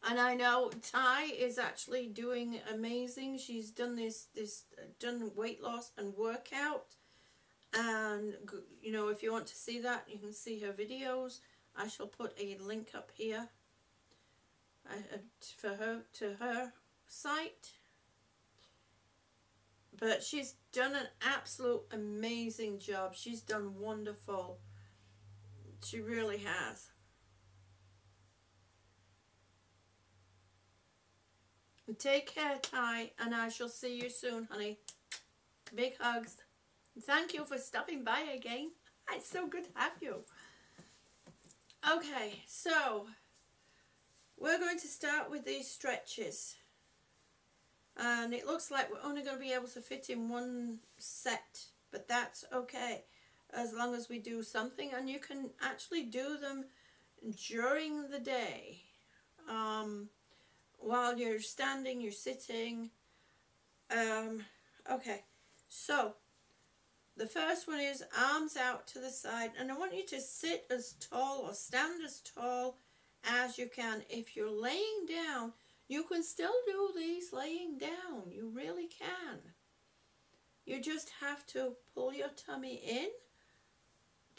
And I know Ty is actually doing amazing. She's done done weight loss and workout. And, you know, if you want to see that, you can see her videos. I shall put a link up here to her site. But she's done an absolute amazing job. She's done wonderful. She really has. Take care, Ty, and I shall see you soon, honey. Big hugs. Thank you for stopping by again. It's so good to have you. Okay, so we're going to start with these stretches. And it looks like we're only going to be able to fit in one set, but that's okay as long as we do something. And you can actually do them during the day. While you're standing, you're sitting. Okay, so the first one is arms out to the side, and I want you to sit as tall or stand as tall as you can. If you're laying down, you can still do these laying down. You really can. You just have to pull your tummy in,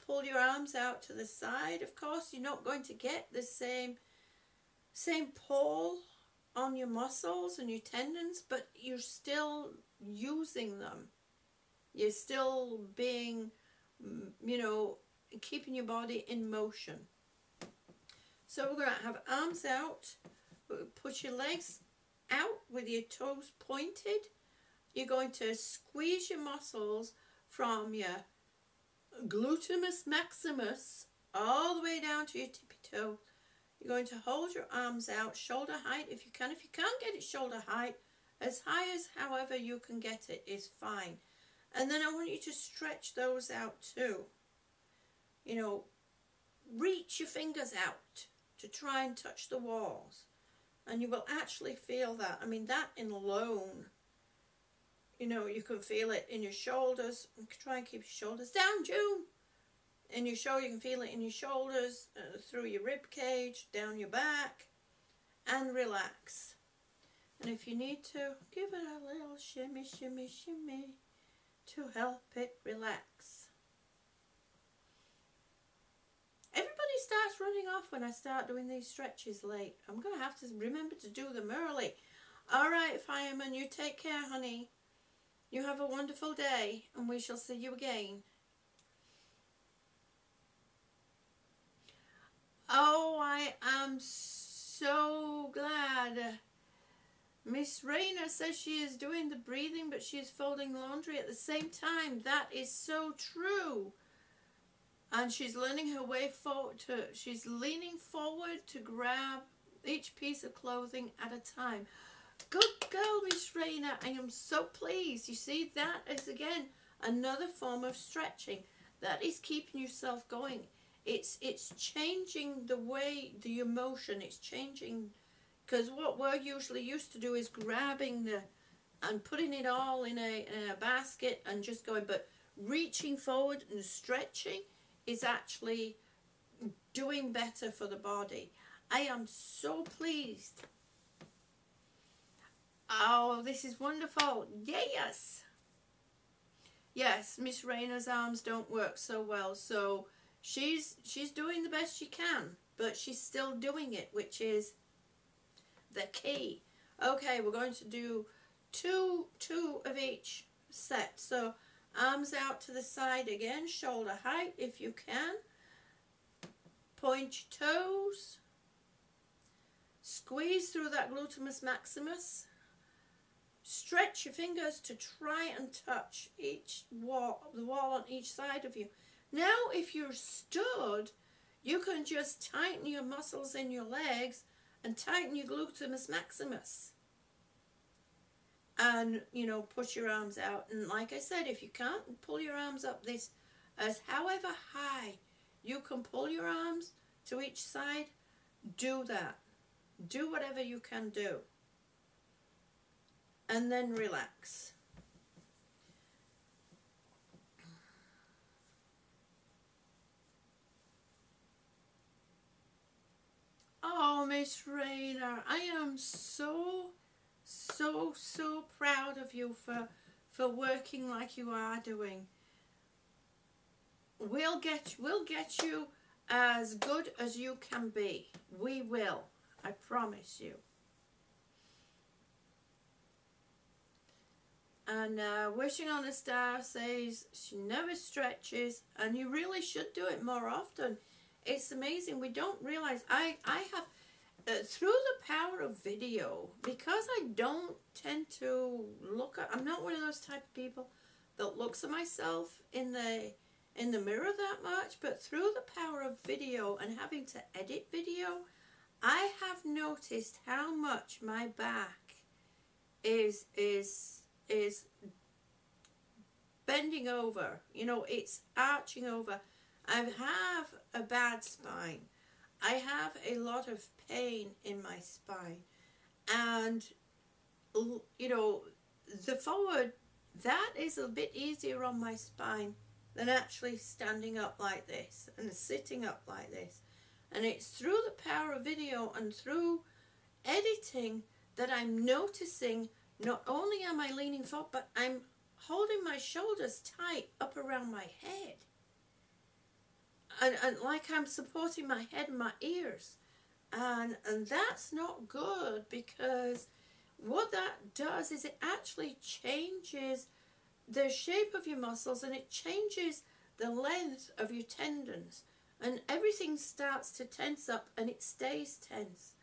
pull your arms out to the side. Of course, you're not going to get the same pull on your muscles and your tendons, but you're still using them. You're still being, you know, keeping your body in motion. So we're going to have arms out. Push your legs out with your toes pointed. You're going to squeeze your muscles from your gluteus maximus all the way down to your tippy toe. You're going to hold your arms out, shoulder height if you can. If you can't get it shoulder height, as high as however you can get it is fine. And then I want you to stretch those out too. You know, reach your fingers out to try and touch the walls. And you will actually feel that. I mean, that in alone, you know, you can feel it in your shoulders. Try and keep your shoulders down, June. In your shoulder, you can feel it in your shoulders, through your rib cage, down your back, and relax. And if you need to, give it a little shimmy, shimmy, shimmy to help it relax. Everybody starts running off when I start doing these stretches late. I'm going to have to remember to do them early. All right, Fireman, you take care, honey. You have a wonderful day, and we shall see you again. Oh, I am so glad. Miss Rayner says she is doing the breathing, but she is folding laundry at the same time. That is so true. And she's learning her way forward she's leaning forward to grab each piece of clothing at a time. Good girl, Miss Rayner. I am so pleased. You see, that is again another form of stretching. That is keeping yourself going. It's changing the way, the emotion. It's changing, because what we're usually used to do is grabbing and putting it all in a basket and just going. But reaching forward and stretching is actually doing better for the body. I am so pleased. Oh, this is wonderful. Yes. Yes, Miss Rayner's arms don't work so well, so she's doing the best she can, but she's still doing it, which is the key. Okay, we're going to do two of each set. So arms out to the side again, shoulder height if you can. Point your toes. Squeeze through that gluteus maximus. Stretch your fingers to try and touch the wall on each side of you. Now, if you're stood, you can just tighten your muscles in your legs and tighten your gluteus maximus. And, you know, push your arms out. And like I said, if you can't pull your arms up this, as however high you can pull your arms to each side, do that. Do whatever you can do. And then relax. Oh, Miss Rayner, I am so proud of you for working like you are doing. We'll get you as good as you can be. We will. I promise you. And Wishing on a Star says she never stretches, and you really should do it more often. It's amazing. We don't realize. I have, through the power of video, because I don't tend to look at, I'm not one of those type of people that looks at myself in the mirror that much, but through the power of video and having to edit video, I have noticed how much my back is bending over. You know, it's arching over. I have a bad spine. I have a lot of pain in my spine. And, you know, the forward, that is a bit easier on my spine than actually standing up like this and sitting up like this. And it's through the power of video and through editing that I'm noticing not only am I leaning forward, but I'm holding my shoulders tight up around my head. And like I'm supporting my head and my ears. And that's not good, because what that does is it actually changes the shape of your muscles, and it changes the length of your tendons. And everything starts to tense up, and it stays tense.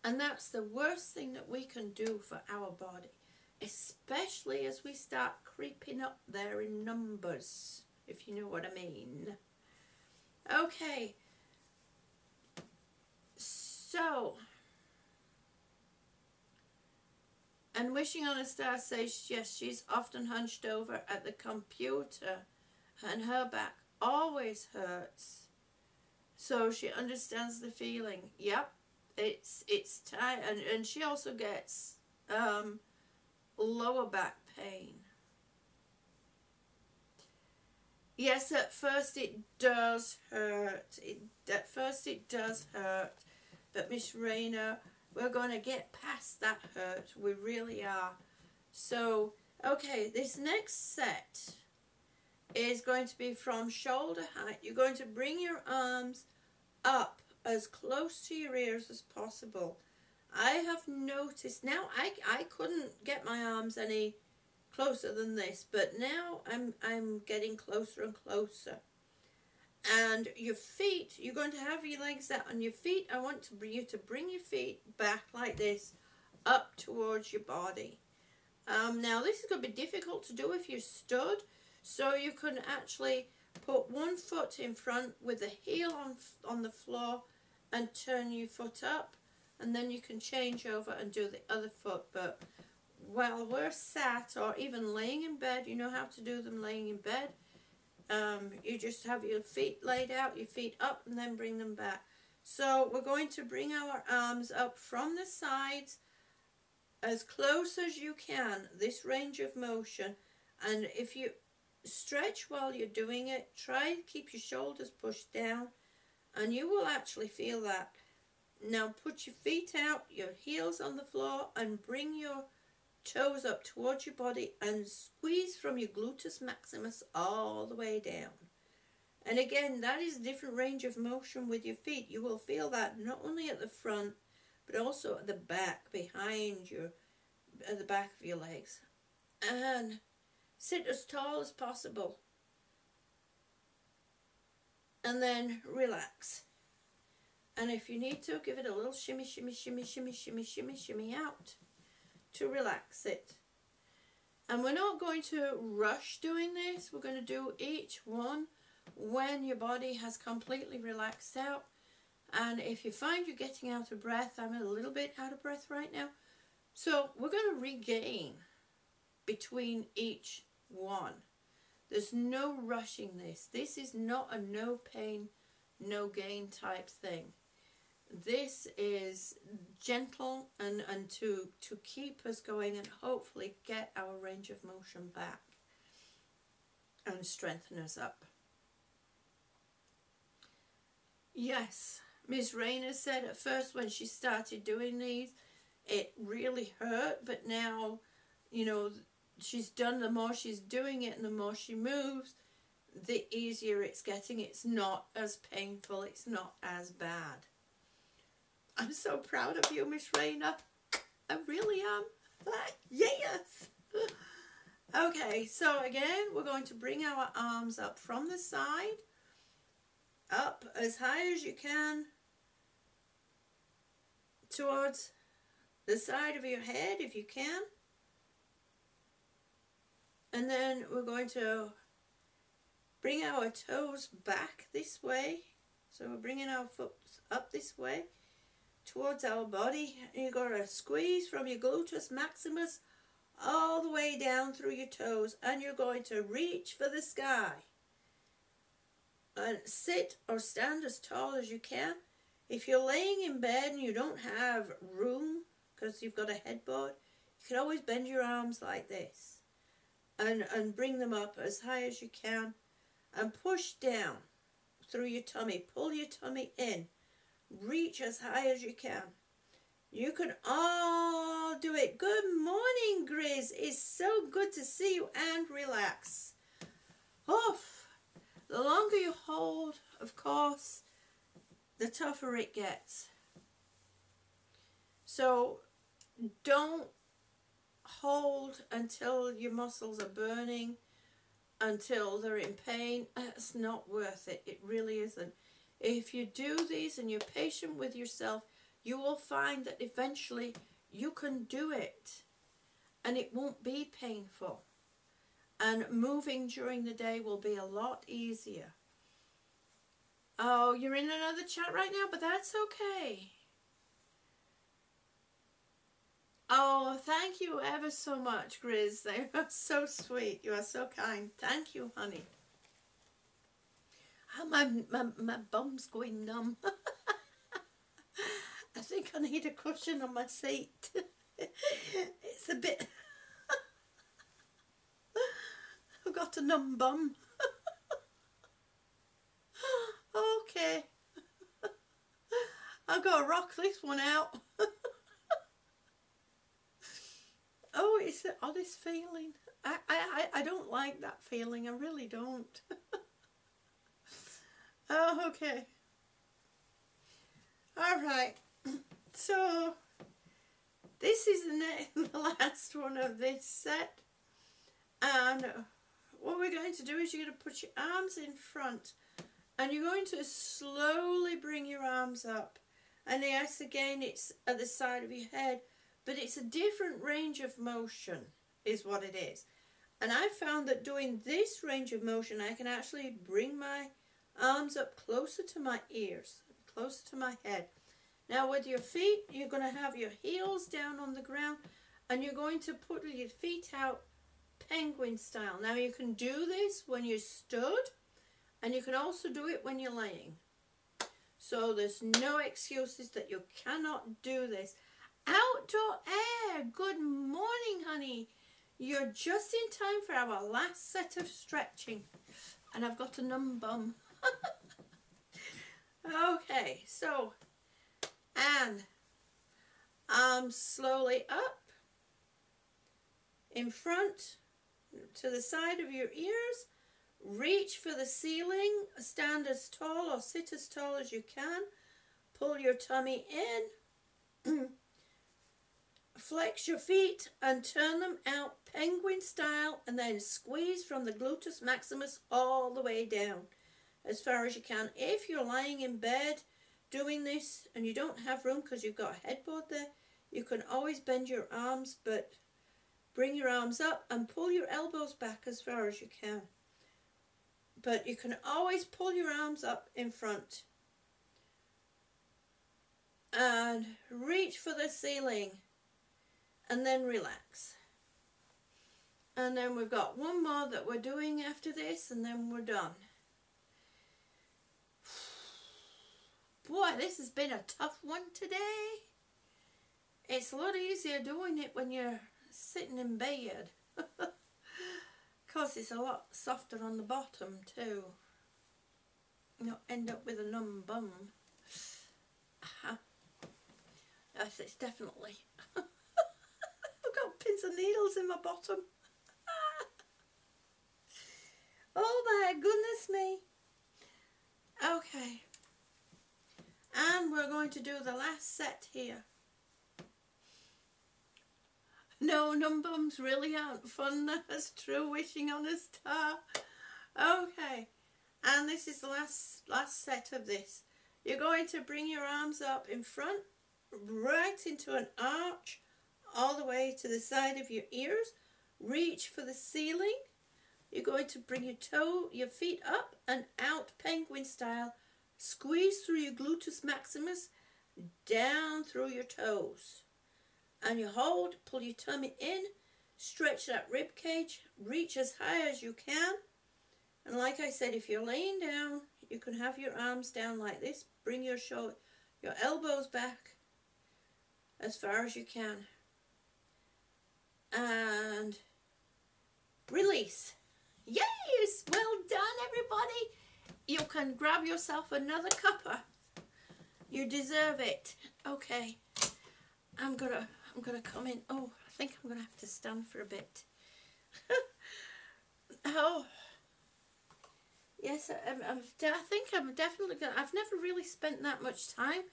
And that's the worst thing that we can do for our body, especially as we start creeping up there in numbers, if you know what I mean. Okay, so, and Wishing on a Star says, yes, she's often hunched over at the computer and her back always hurts. So she understands the feeling. Yep, it's tight, and she also gets lower back pain. Yes, at first it does hurt. At first it does hurt. But Miss Rayner, we're going to get past that hurt. We really are. So, okay, this next set is going to be from shoulder height. You're going to bring your arms up as close to your ears as possible. I have noticed, now I couldn't get my arms any closer than this, but now I'm getting closer and closer. And your feet, you're going to have your legs out on your feet. I want to bring you to bring your feet back like this, up towards your body. Now this is going to be difficult to do if you're stood, so you can actually put one foot in front with the heel on the floor and turn your foot up, and then you can change over and do the other foot. But while we're sat or even laying in bed, you know how to do them laying in bed. You just have your feet laid out, your feet up, and then bring them back. So we're going to bring our arms up from the sides as close as you can, this range of motion. And if you stretch while you're doing it, try to keep your shoulders pushed down, and you will actually feel that. Now put your feet out, your heels on the floor, and bring your toes up towards your body and squeeze from your gluteus maximus all the way down. And again, that is a different range of motion with your feet. You will feel that not only at the front, but also at the back, behind at the back of your legs. And Sit as tall as possible. And then relax. And if you need to, give it a little shimmy, shimmy, shimmy, shimmy, shimmy, shimmy, shimmy out to relax it. And we're not going to rush doing this. We're going to do each one when your body has completely relaxed out. And if you find you're getting out of breath, I'm a little bit out of breath right now. So we're going to regain between each one. There's no rushing this. This is not a no pain, no gain type thing. This is gentle and to keep us going and hopefully get our range of motion back and strengthen us up. Yes, Ms. Rayner said at first when she started doing these, it really hurt, but now, you know, she's done, the more she's doing it and the more she moves, the easier it's getting. It's not as painful, it's not as bad. I'm so proud of you, Miss Rayner. I really am. Yes! Okay, so again, we're going to bring our arms up from the side, up as high as you can, towards the side of your head if you can. And then we're going to bring our toes back this way. So we're bringing our foot up this way towards our body. And you've got to squeeze from your gluteus maximus all the way down through your toes. And you're going to reach for the sky. And sit or stand as tall as you can. If you're laying in bed and you don't have room because you've got a headboard, you can always bend your arms like this. And bring them up as high as you can. And push down through your tummy. Pull your tummy in. Reach as high as you can. You can all do it. Good morning, Grizz. It's so good to see you and relax. Oof. The longer you hold, of course, the tougher it gets. So don't hold until your muscles are burning, until they're in pain. It's not worth it. It really isn't. If you do these and you're patient with yourself, you will find that eventually you can do it and it won't be painful. And moving during the day will be a lot easier. Oh, you're in another chat right now, but that's okay. Oh, thank you ever so much, Grizz. They are so sweet. You are so kind. Thank you, honey. Oh, my bum's going numb. I think I need a cushion on my seat. It's a bit... I've got a numb bum. Okay. I've got to rock this one out. Oh, it's the oddest feeling. I don't like that feeling. I really don't. Oh, okay. All right. So, this is the last one of this set. And what we're going to do is you're going to put your arms in front. And you're going to slowly bring your arms up. And yes, again, it's at the side of your head. But it's a different range of motion is what it is. And I found that doing this range of motion, I can actually bring my arms up closer to my ears, closer to my head. Now with your feet, you're going to have your heels down on the ground and you're going to put your feet out penguin style. Now you can do this when you're stood and you can also do it when you're laying. So there's no excuses that you cannot do this. Outdoor air. Good morning, honey. You're just in time for our last set of stretching. And I've got a numb bum. Okay, so, and arms slowly up, in front, to the side of your ears. Reach for the ceiling. Stand as tall or sit as tall as you can. Pull your tummy in. flex your feet and turn them out penguin style, and then squeeze from the gluteus maximus all the way down as far as you can. If you're lying in bed doing this and you don't have room because you've got a headboard there, you can always bend your arms, but bring your arms up and pull your elbows back as far as you can. But you can always pull your arms up in front and reach for the ceiling and then relax. And then we've got one more that we're doing after this, and then we're done. Boy, this has been a tough one today. It's a lot easier doing it when you're sitting in bed. Because it's a lot softer on the bottom too. You'll end up with a numb bum. Yes, it's definitely. I've got pins and needles in my bottom. Oh my goodness me. Okay. And we're going to do the last set here. No, numb bums really aren't fun. That's true. Wishing on a star. Okay. And this is the last set of this. You're going to bring your arms up in front, right into an arch, all the way to the side of your ears. Reach for the ceiling. You're going to bring your feet up and out penguin style. Squeeze through your gluteus maximus, down through your toes. And you hold, pull your tummy in, stretch that rib cage, reach as high as you can. And like I said, if you're laying down, you can have your arms down like this. Bring your elbows back as far as you can. And release. Yes! Well done, everybody. You can grab yourself another cuppa. You deserve it. Okay. I'm gonna come in. Oh, I think I'm gonna have to stand for a bit. Oh, yes. I think I'm definitely gonna. I've never really spent that much time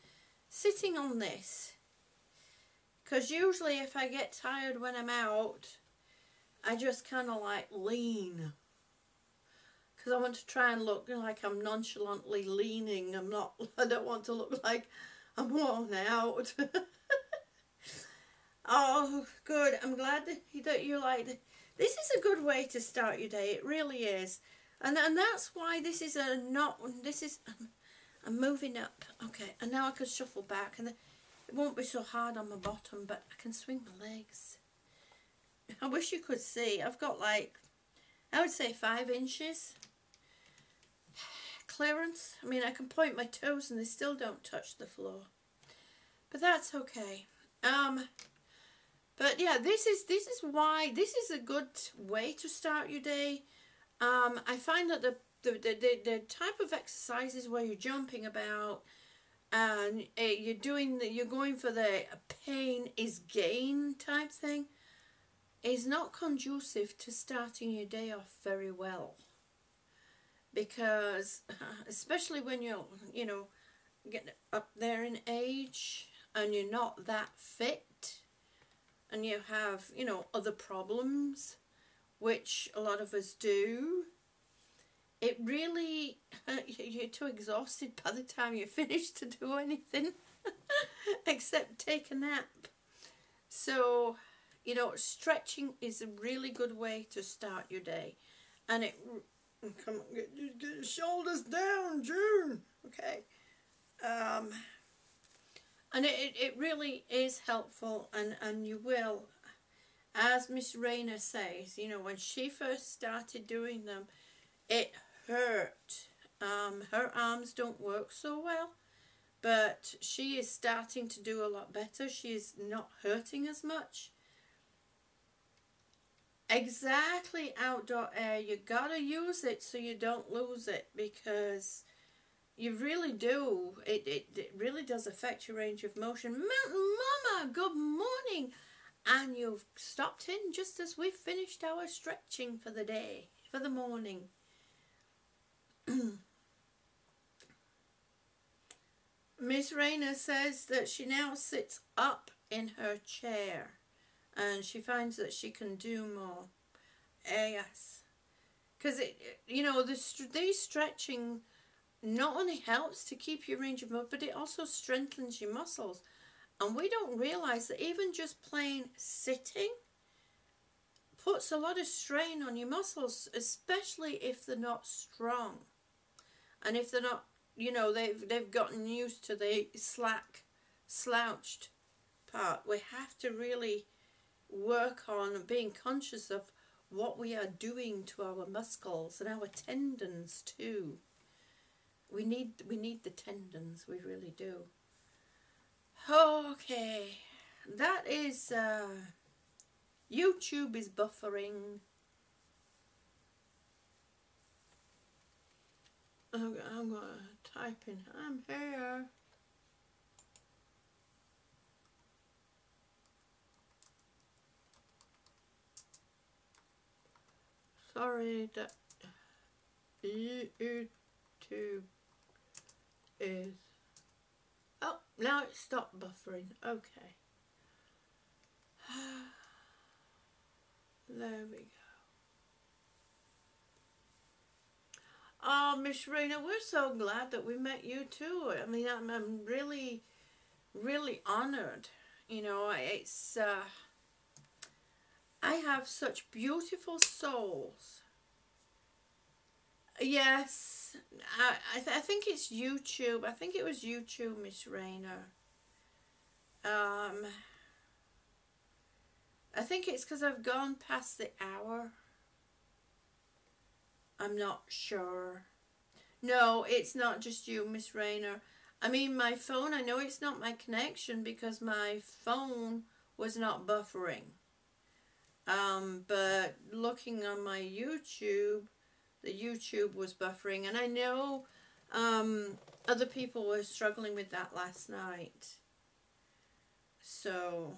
sitting on this, because usually if I get tired when I'm out, I just kind of like lean, because I want to try and look like I'm nonchalantly leaning. I don't want to look like I'm worn out. Oh, good. I'm glad that you like it. This is a good way to start your day. It really is. And that's why this is I'm moving up. Okay, and now I can shuffle back, and it won't be so hard on my bottom, but I can swing my legs. I wish you could see. I've got like, I would say 5 inches clearance. I mean, I can point my toes and they still don't touch the floor. But that's okay. But yeah, this is why this is a good way to start your day. I find that the type of exercises where you're jumping about and you're going for the pain is gain type thing is not conducive to starting your day off very well. Because especially when you're getting up there in age and you're not that fit, and you have, other problems, which a lot of us do, it really, you're too exhausted by the time you finish to do anything except take a nap. So, stretching is a really good way to start your day. And come on, get your shoulders down, June. Okay. And it really is helpful, and you will, as Miss Rayner says, when she first started doing them, it hurt. Her arms don't work so well, but she is starting to do a lot better. She's not hurting as much. Exactly, outdoor air. You gotta use it so you don't lose it, because you really do. It really does affect your range of motion. Mountain Mama, good morning. And you've stopped in just as we've finished our stretching for the day, for the morning. Miss Rayner says that she now sits up in her chair, and she finds that she can do more. Yes, because these stretching not only helps to keep your range of motion, but it also strengthens your muscles. And we don't realize that even just plain sitting puts a lot of strain on your muscles, especially if they're not strong. And if they're not, they've gotten used to the slack, slouched part. We have to really work on being conscious of what we are doing to our muscles and our tendons too. We need the tendons, we really do. Okay, that is YouTube is buffering. I'm gonna type in I'm here. Sorry that YouTube is... Oh, now it stopped buffering. Okay. There we go. Oh, Miss Rena, we're so glad that we met you too. I mean, I'm really, really honored. It's... I have such beautiful souls. Yes, I think it's YouTube. I think it was YouTube, Miss Rayner. I think it's because I've gone past the hour. I'm not sure. No, it's not just you, Miss Rayner. I mean, my phone, I know it's not my connection because my phone was not buffering. But looking on my YouTube, the YouTube was buffering, and I know other people were struggling with that last night. So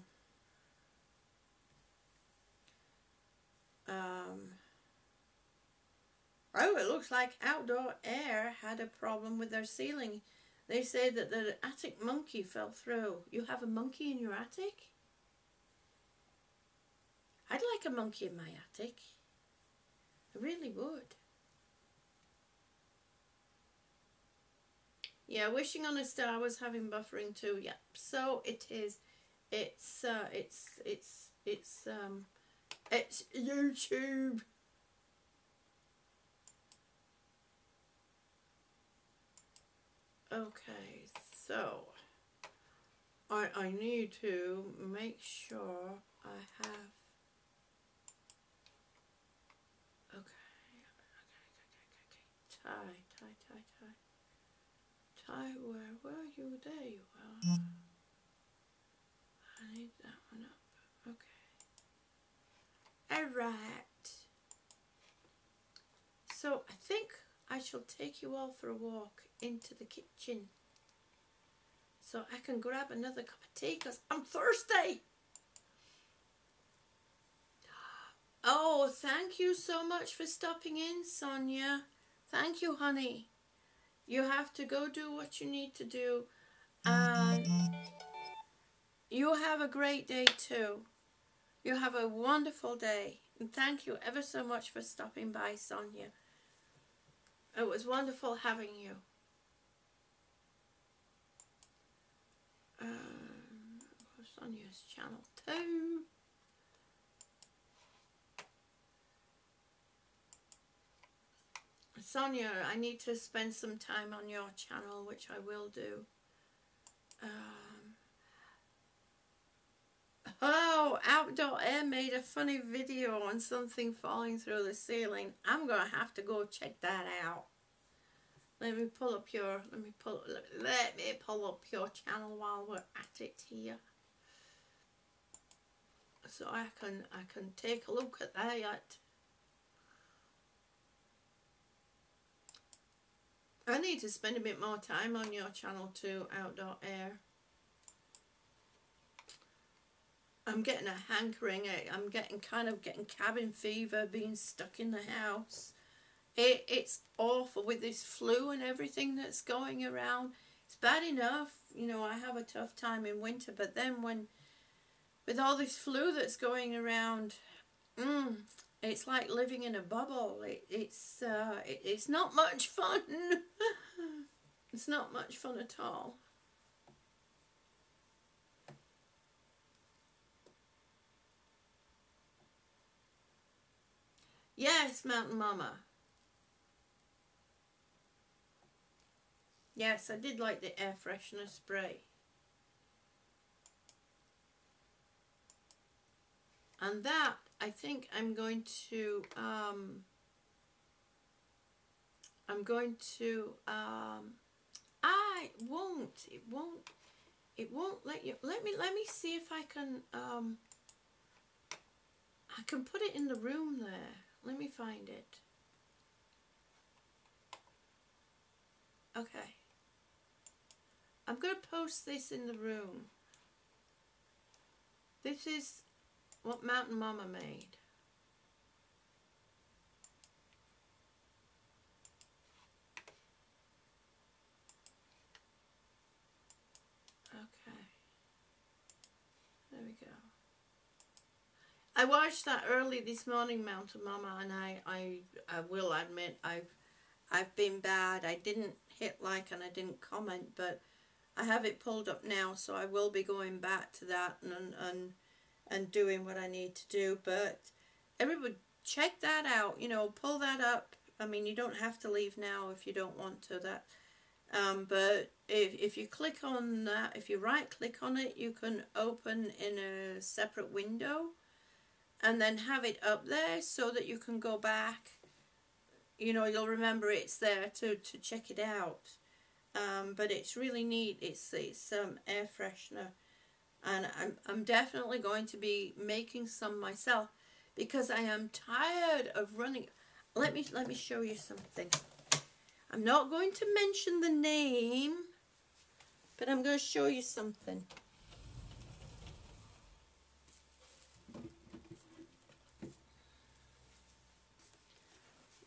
oh, it looks like Outdoor Air had a problem with their ceiling. They say that the attic monkey fell through. You have a monkey in your attic? I'd like a monkey in my attic. I really would. Yeah, Wishing on a Star was having buffering too. Yep, so it is. It's YouTube. Okay, so I need to make sure I have. Tie, where were you? There you are. I need that one up. Okay. Alright. So I think I shall take you all for a walk into the kitchen so I can grab another cup of tea because I'm thirsty. Oh, thank you so much for stopping in, Sonia. Thank you, honey. You have to go do what you need to do. And you have a great day too. You have a wonderful day. And thank you ever so much for stopping by, Sonia. It was wonderful having you. Sonia's channel too. Sonia, I need to spend some time on your channel, which I will do. Oh, Outdoor Air made a funny video on something falling through the ceiling. I'm going to have to go check that out. Let me pull up your channel while we're at it here. So I can take a look at that. I need to spend a bit more time on your channel too, Outdoor Air. I'm getting a hankering. I'm getting cabin fever, being stuck in the house. It's awful with this flu and everything that's going around. It's bad enough, I have a tough time in winter, but then when with all this flu that's going around, it's like living in a bubble. It's not much fun. It's not much fun at all. Yes, Mountain Mama. Yes, I did like the air freshener spray. And that, I think I'm going to, it won't let you, let me see if I can put it in the room there. Let me find it. Okay. I'm going to post this in the room. This is what Mountain Mama made. Okay. There we go. I watched that early this morning, Mountain Mama, and I will admit I've been bad. I didn't hit like and I didn't comment, but I have it pulled up now, so I will be going back to that and doing what I need to do. But everybody, check that out. You know, pull that up. I mean, you don't have to leave now if you don't want to. That, but if you click on that, if you right click on it, you can open in a separate window, and then have it up there so that you can go back. You know, you'll remember it's there to check it out. But it's really neat. It's air freshener, and I'm definitely going to be making some myself because I am tired of running. Let me show you something. I'm not going to mention the name, but I'm going to show you something.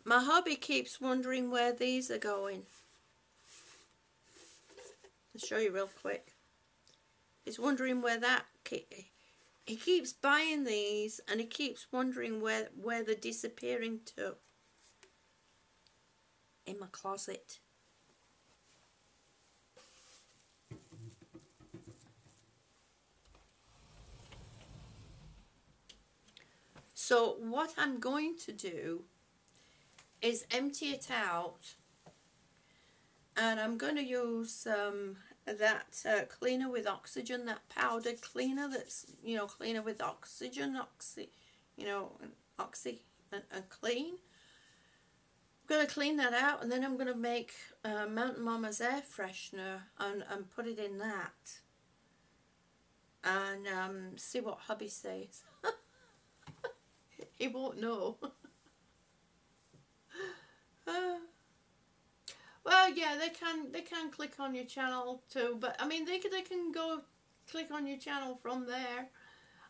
My hubby keeps wondering where these are going. I'll show you real quick. He's wondering where that... He keeps buying these and he keeps wondering where they're disappearing to. In my closet. So what I'm going to do is empty it out, and I'm going to use that cleaner with oxygen, that powdered cleaner that's, you know, cleaner with oxygen, oxy and clean. I'm going to clean that out, and then I'm going to make Mountain Mama's air freshener and put it in that, and see what hubby says. He won't know. Well, yeah, they can click on your channel too, but I mean they can go click on your channel from there.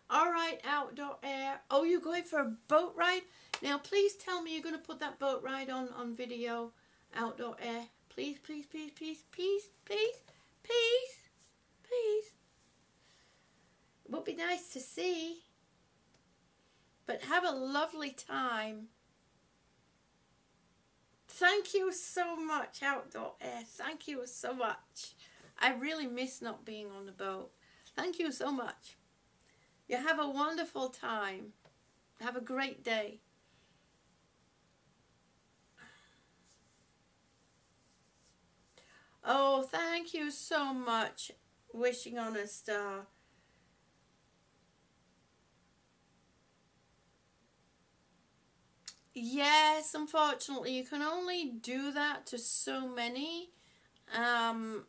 All right, outdoor air. Oh, you're going for a boat ride? Now, please tell me you're going to put that boat ride on video. Outdoor air. Please, please, please, please, please, please, please, please. It would be nice to see. But have a lovely time. Thank you so much, outdoor air. Thank you so much. I really miss not being on the boat. Thank you so much. You have a wonderful time. Have a great day. Oh, thank you so much. Wishing on a star. Yes, unfortunately, you can only do that to so many. And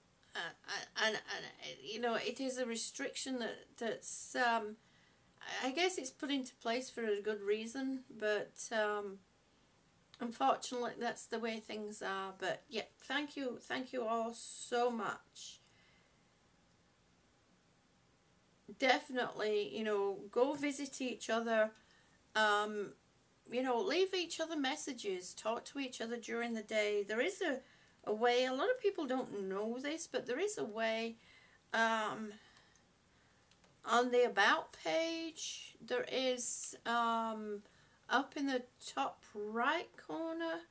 you know, it is a restriction that's I guess it's put into place for a good reason, but unfortunately that's the way things are. But yeah, thank you all so much. Definitely, you know, go visit each other. You know, leave each other messages, talk to each other during the day. There is a way, a lot of people don't know this, but there is a way. On the About page, there is, up in the top right corner,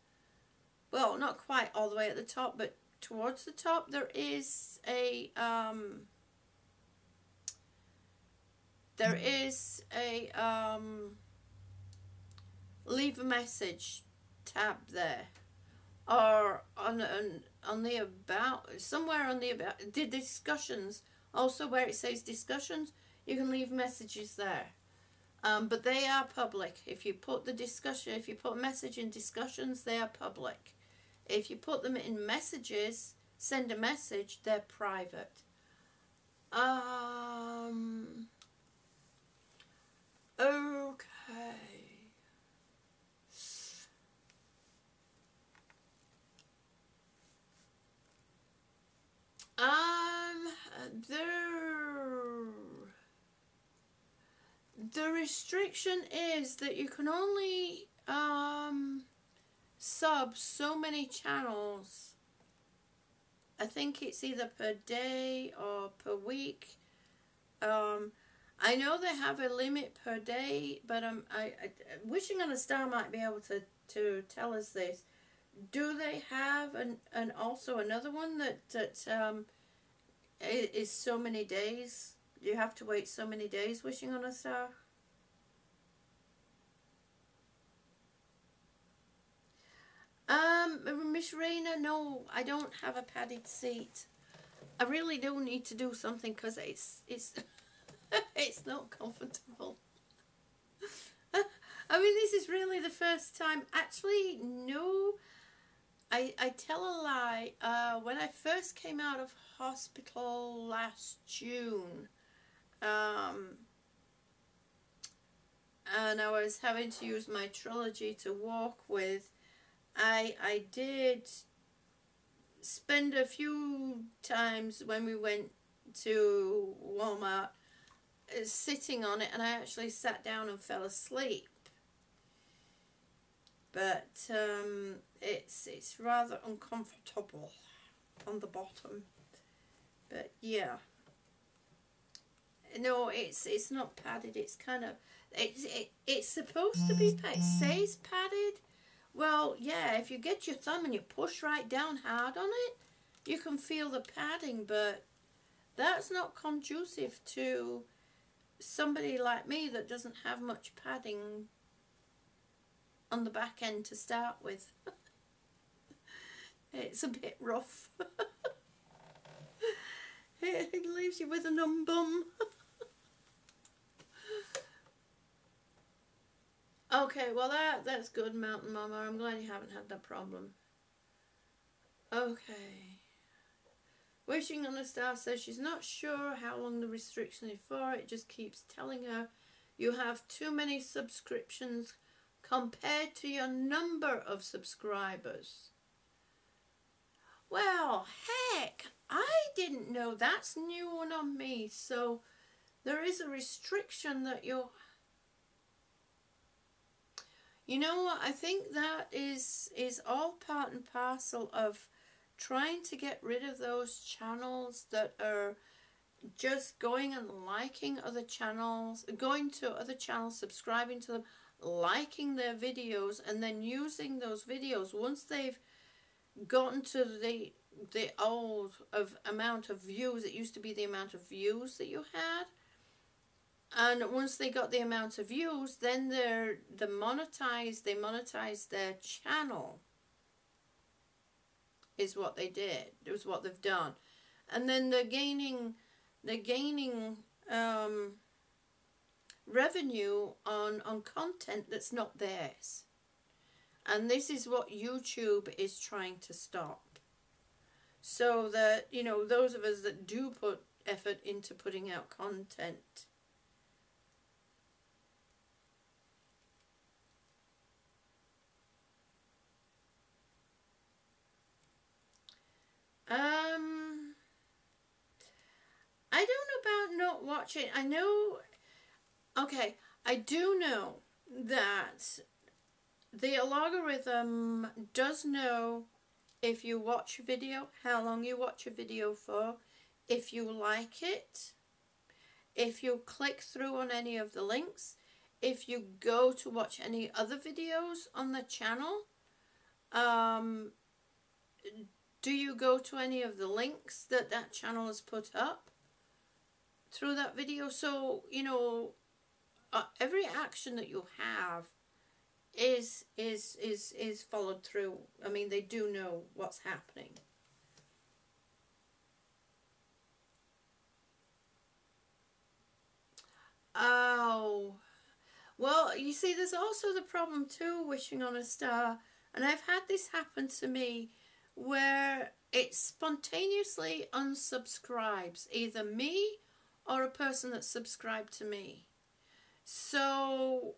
well, not quite all the way at the top, but towards the top, there is a, leave a message tab there. Or on the About, somewhere on the About, the discussions, also where it says discussions, you can leave messages there. But they are public. If you put a message in discussions, they are public. If you put them in messages, send a message, they're private. Okay. The restriction is that you can only sub so many channels. I think it's either per day or per week. I know they have a limit per day, but Wishing on a Star might be able to tell us this. Do they have an also another one that is so many days? You have to wait so many days, Wishing on a Star? Miss Raina, no, I don't have a padded seat. I really do need to do something because it's it's not comfortable. I mean, this is really the first time. Actually, no, I tell a lie. When I first came out of hospital last June, and I was having to use my trilogy to walk with, I did spend a few times when we went to Walmart sitting on it, and I actually sat down and fell asleep. But it's rather uncomfortable on the bottom. But yeah, no, it's not padded. It's kind of it's supposed to be padded. It says padded. Well, yeah, if you get your thumb and you push right down hard on it, you can feel the padding, but that's not conducive to somebody like me that doesn't have much padding on the back end to start with. It's a bit rough. It leaves you with a numb bum. Okay, well that's good, Mountain Mama. I'm glad you haven't had that problem. Okay. Wishing on a Star says she's not sure how long the restriction is for. It just keeps telling her you have too many subscriptions compared to your number of subscribers. Well, heck, I didn't know. That's a new one on me. So there is a restriction that you're... You know what? I think that is all part and parcel of trying to get rid of those channels that are just going and liking other channels, going to other channels, subscribing to them, liking their videos, and then using those videos once they've gotten to the old amount of views. It used to be the amount of views that you had. And once they got the amount of views, then they monetize their channel. Is what they did. It was what they've done. And then they're gaining revenue on content that's not theirs. And this is what YouTube is trying to stop. So that, you know, those of us that do put effort into putting out content, I don't know about not watching. I know, okay, I do know that the algorithm does know if you watch a video, how long you watch a video for, if you like it, if you click through on any of the links, if you go to watch any other videos on the channel, do you go to any of the links that that channel has put up through that video? So, you know, every action that you have is followed through. I mean, they do know what's happening. Oh, well, you see, there's also the problem too, wishing on a star, and I've had this happen to me where it spontaneously unsubscribes either me or a person that subscribed to me. So,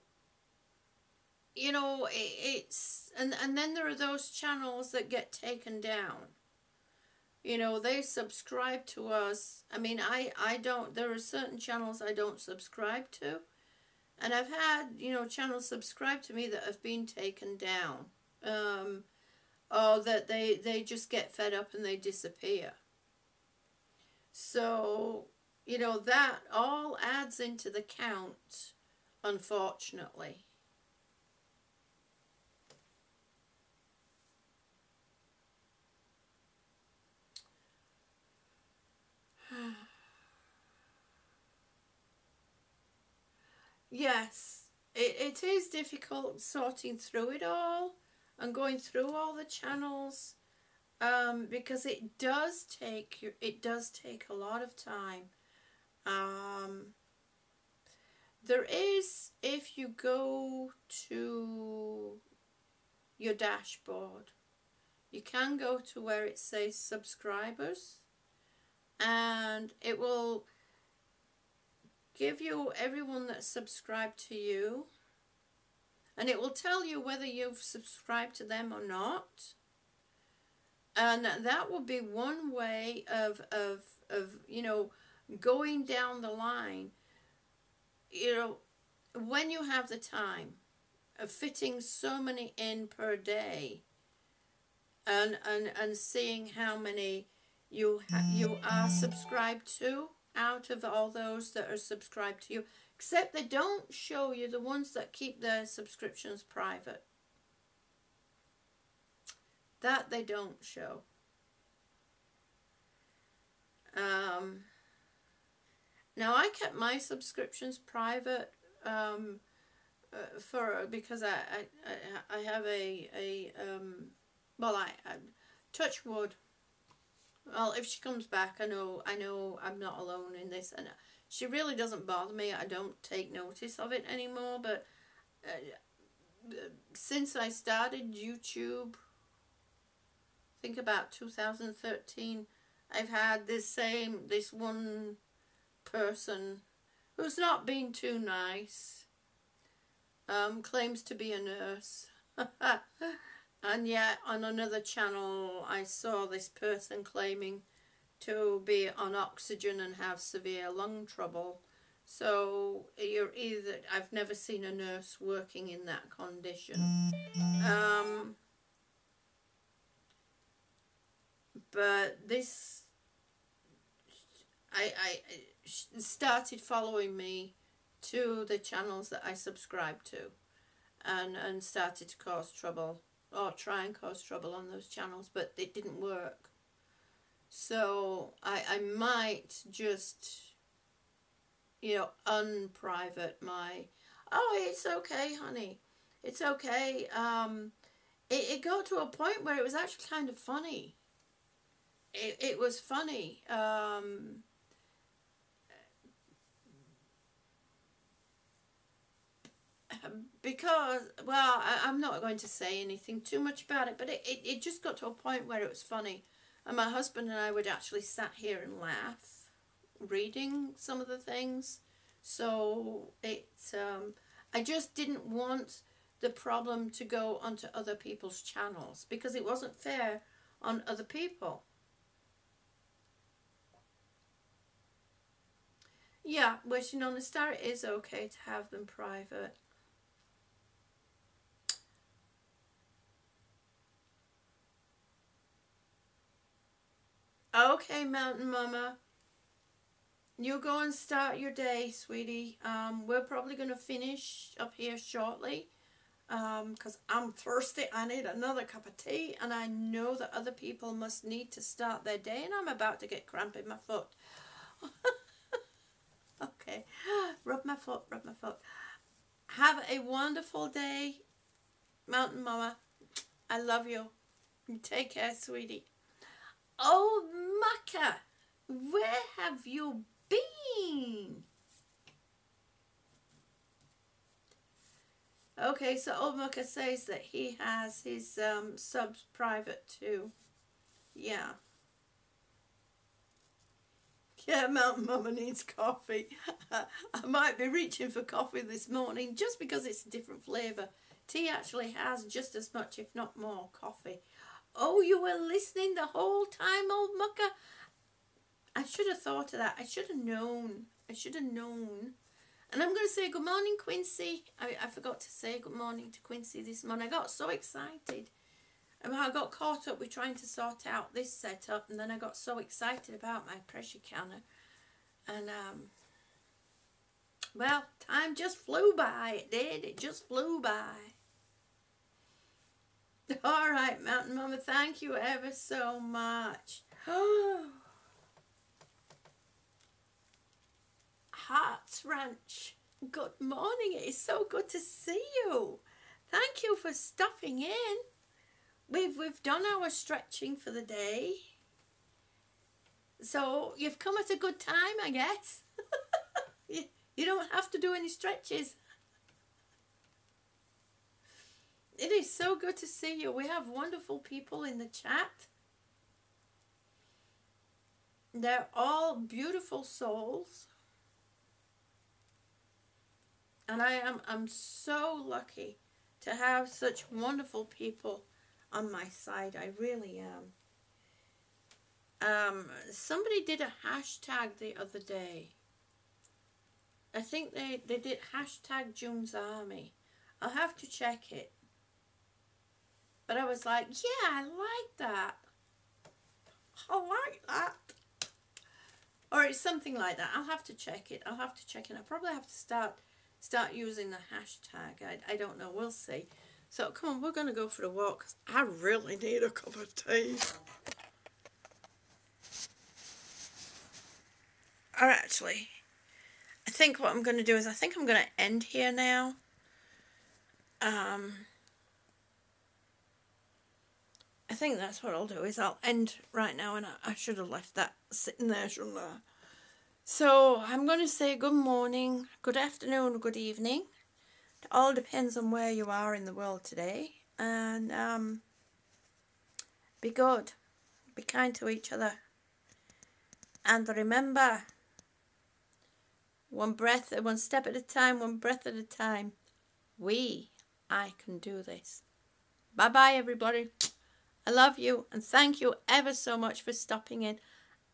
you know, it's, and then there are those channels that get taken down. You know, they subscribe to us. I mean, I don't, there are certain channels I don't subscribe to. And I've had, you know, channels subscribe to me that have been taken down. Or that they just get fed up and they disappear. So, you know, that all adds into the count, unfortunately. Yes, it is difficult sorting through it all and going through all the channels, because it does take a lot of time. There is, if you go to your dashboard, you can go to where it says subscribers, and it will give you everyone that's subscribed to you, and it will tell you whether you've subscribed to them or not. And that will be one way of you know, going down the line. You know, when you have the time of fitting so many in per day, and seeing how many you are subscribed to out of all those that are subscribed to you, except they don't show you the ones that keep their subscriptions private. That they don't show. Now, I kept my subscriptions private because I have well, I touch wood. Well, if she comes back, I know I'm not alone in this, and she really doesn't bother me. I don't take notice of it anymore. But since I started YouTube, I think about 2013, I've had this one person who's not been too nice, claims to be a nurse. And yet on another channel I saw this person claiming to be on oxygen and have severe lung trouble. So you're either, I've never seen a nurse working in that condition. But this, I started following me to the channels that I subscribe to, and started to cause trouble, or try and cause trouble on those channels, but it didn't work. So I might just, you know, unprivate my, oh, it's okay, honey, it's okay. It got to a point where it was actually kind of funny. It was funny. Because, well, I'm not going to say anything too much about it, but it just got to a point where it was funny. And my husband and I would actually sat here and laugh, reading some of the things. So I just didn't want the problem to go onto other people's channels, because it wasn't fair on other people. Yeah, wishing on a star, it is okay to have them private. Okay, Mountain Mama. You go and start your day, sweetie. We're probably going to finish up here shortly. Because I'm thirsty. I need another cup of tea, and I know that other people must need to start their day, and I'm about to get cramp in my foot. Okay, rub my foot, rub my foot. Have a wonderful day, Mountain Mama. I love you. You take care, sweetie. Oh, Mucka, where have you been? Okay, so Old Mucka says that he has his subs private too. Yeah. Yeah, Mountain Mama needs coffee. I might be reaching for coffee this morning just because it's a different flavour. Tea actually has just as much, if not more, coffee. Oh, you were listening the whole time, Old Mucka? I should have thought of that. I should have known. I should have known. And I'm going to say good morning, Quincy. I forgot to say good morning to Quincy this morning. I got so excited. I got caught up with trying to sort out this setup, and then I got so excited about my pressure canner. And, well, time just flew by. It did. It just flew by. All right, Mountain Mama, thank you ever so much. Hearts Ranch, good morning. It is so good to see you. Thank you for stopping in. We've done our stretching for the day. So you've come at a good time, I guess. You don't have to do any stretches. It is so good to see you. We have wonderful people in the chat. They're all beautiful souls. And I'm so lucky to have such wonderful people on my side. I really am. Somebody did a hashtag the other day. I think they did hashtag June's Army. I'll have to check it. But I was like, yeah, I like that. I like that. Or it's something like that. I'll have to check it. I'll probably have to start using the hashtag. I don't know. We'll see. So come on, we're going to go for a walk. I really need a cup of tea. Or actually, I think what I'm going to do is I'm going to end here now. I think that's what I'll do is I'll end right now, and I should have left that sitting there, shouldn't I? So I'm going to say good morning, good afternoon, good evening. It all depends on where you are in the world today. And be good. Be kind to each other. And remember, one step at a time, one breath at a time. I can do this. Bye-bye, everybody. I love you, and thank you ever so much for stopping in.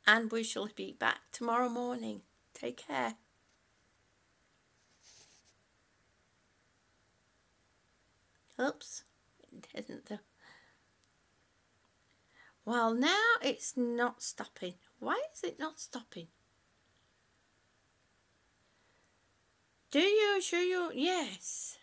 And we shall be back tomorrow morning. Take care. Oops, it didn't though. Well, now it's not stopping. Why is it not stopping? Do you? Sure you? Yes.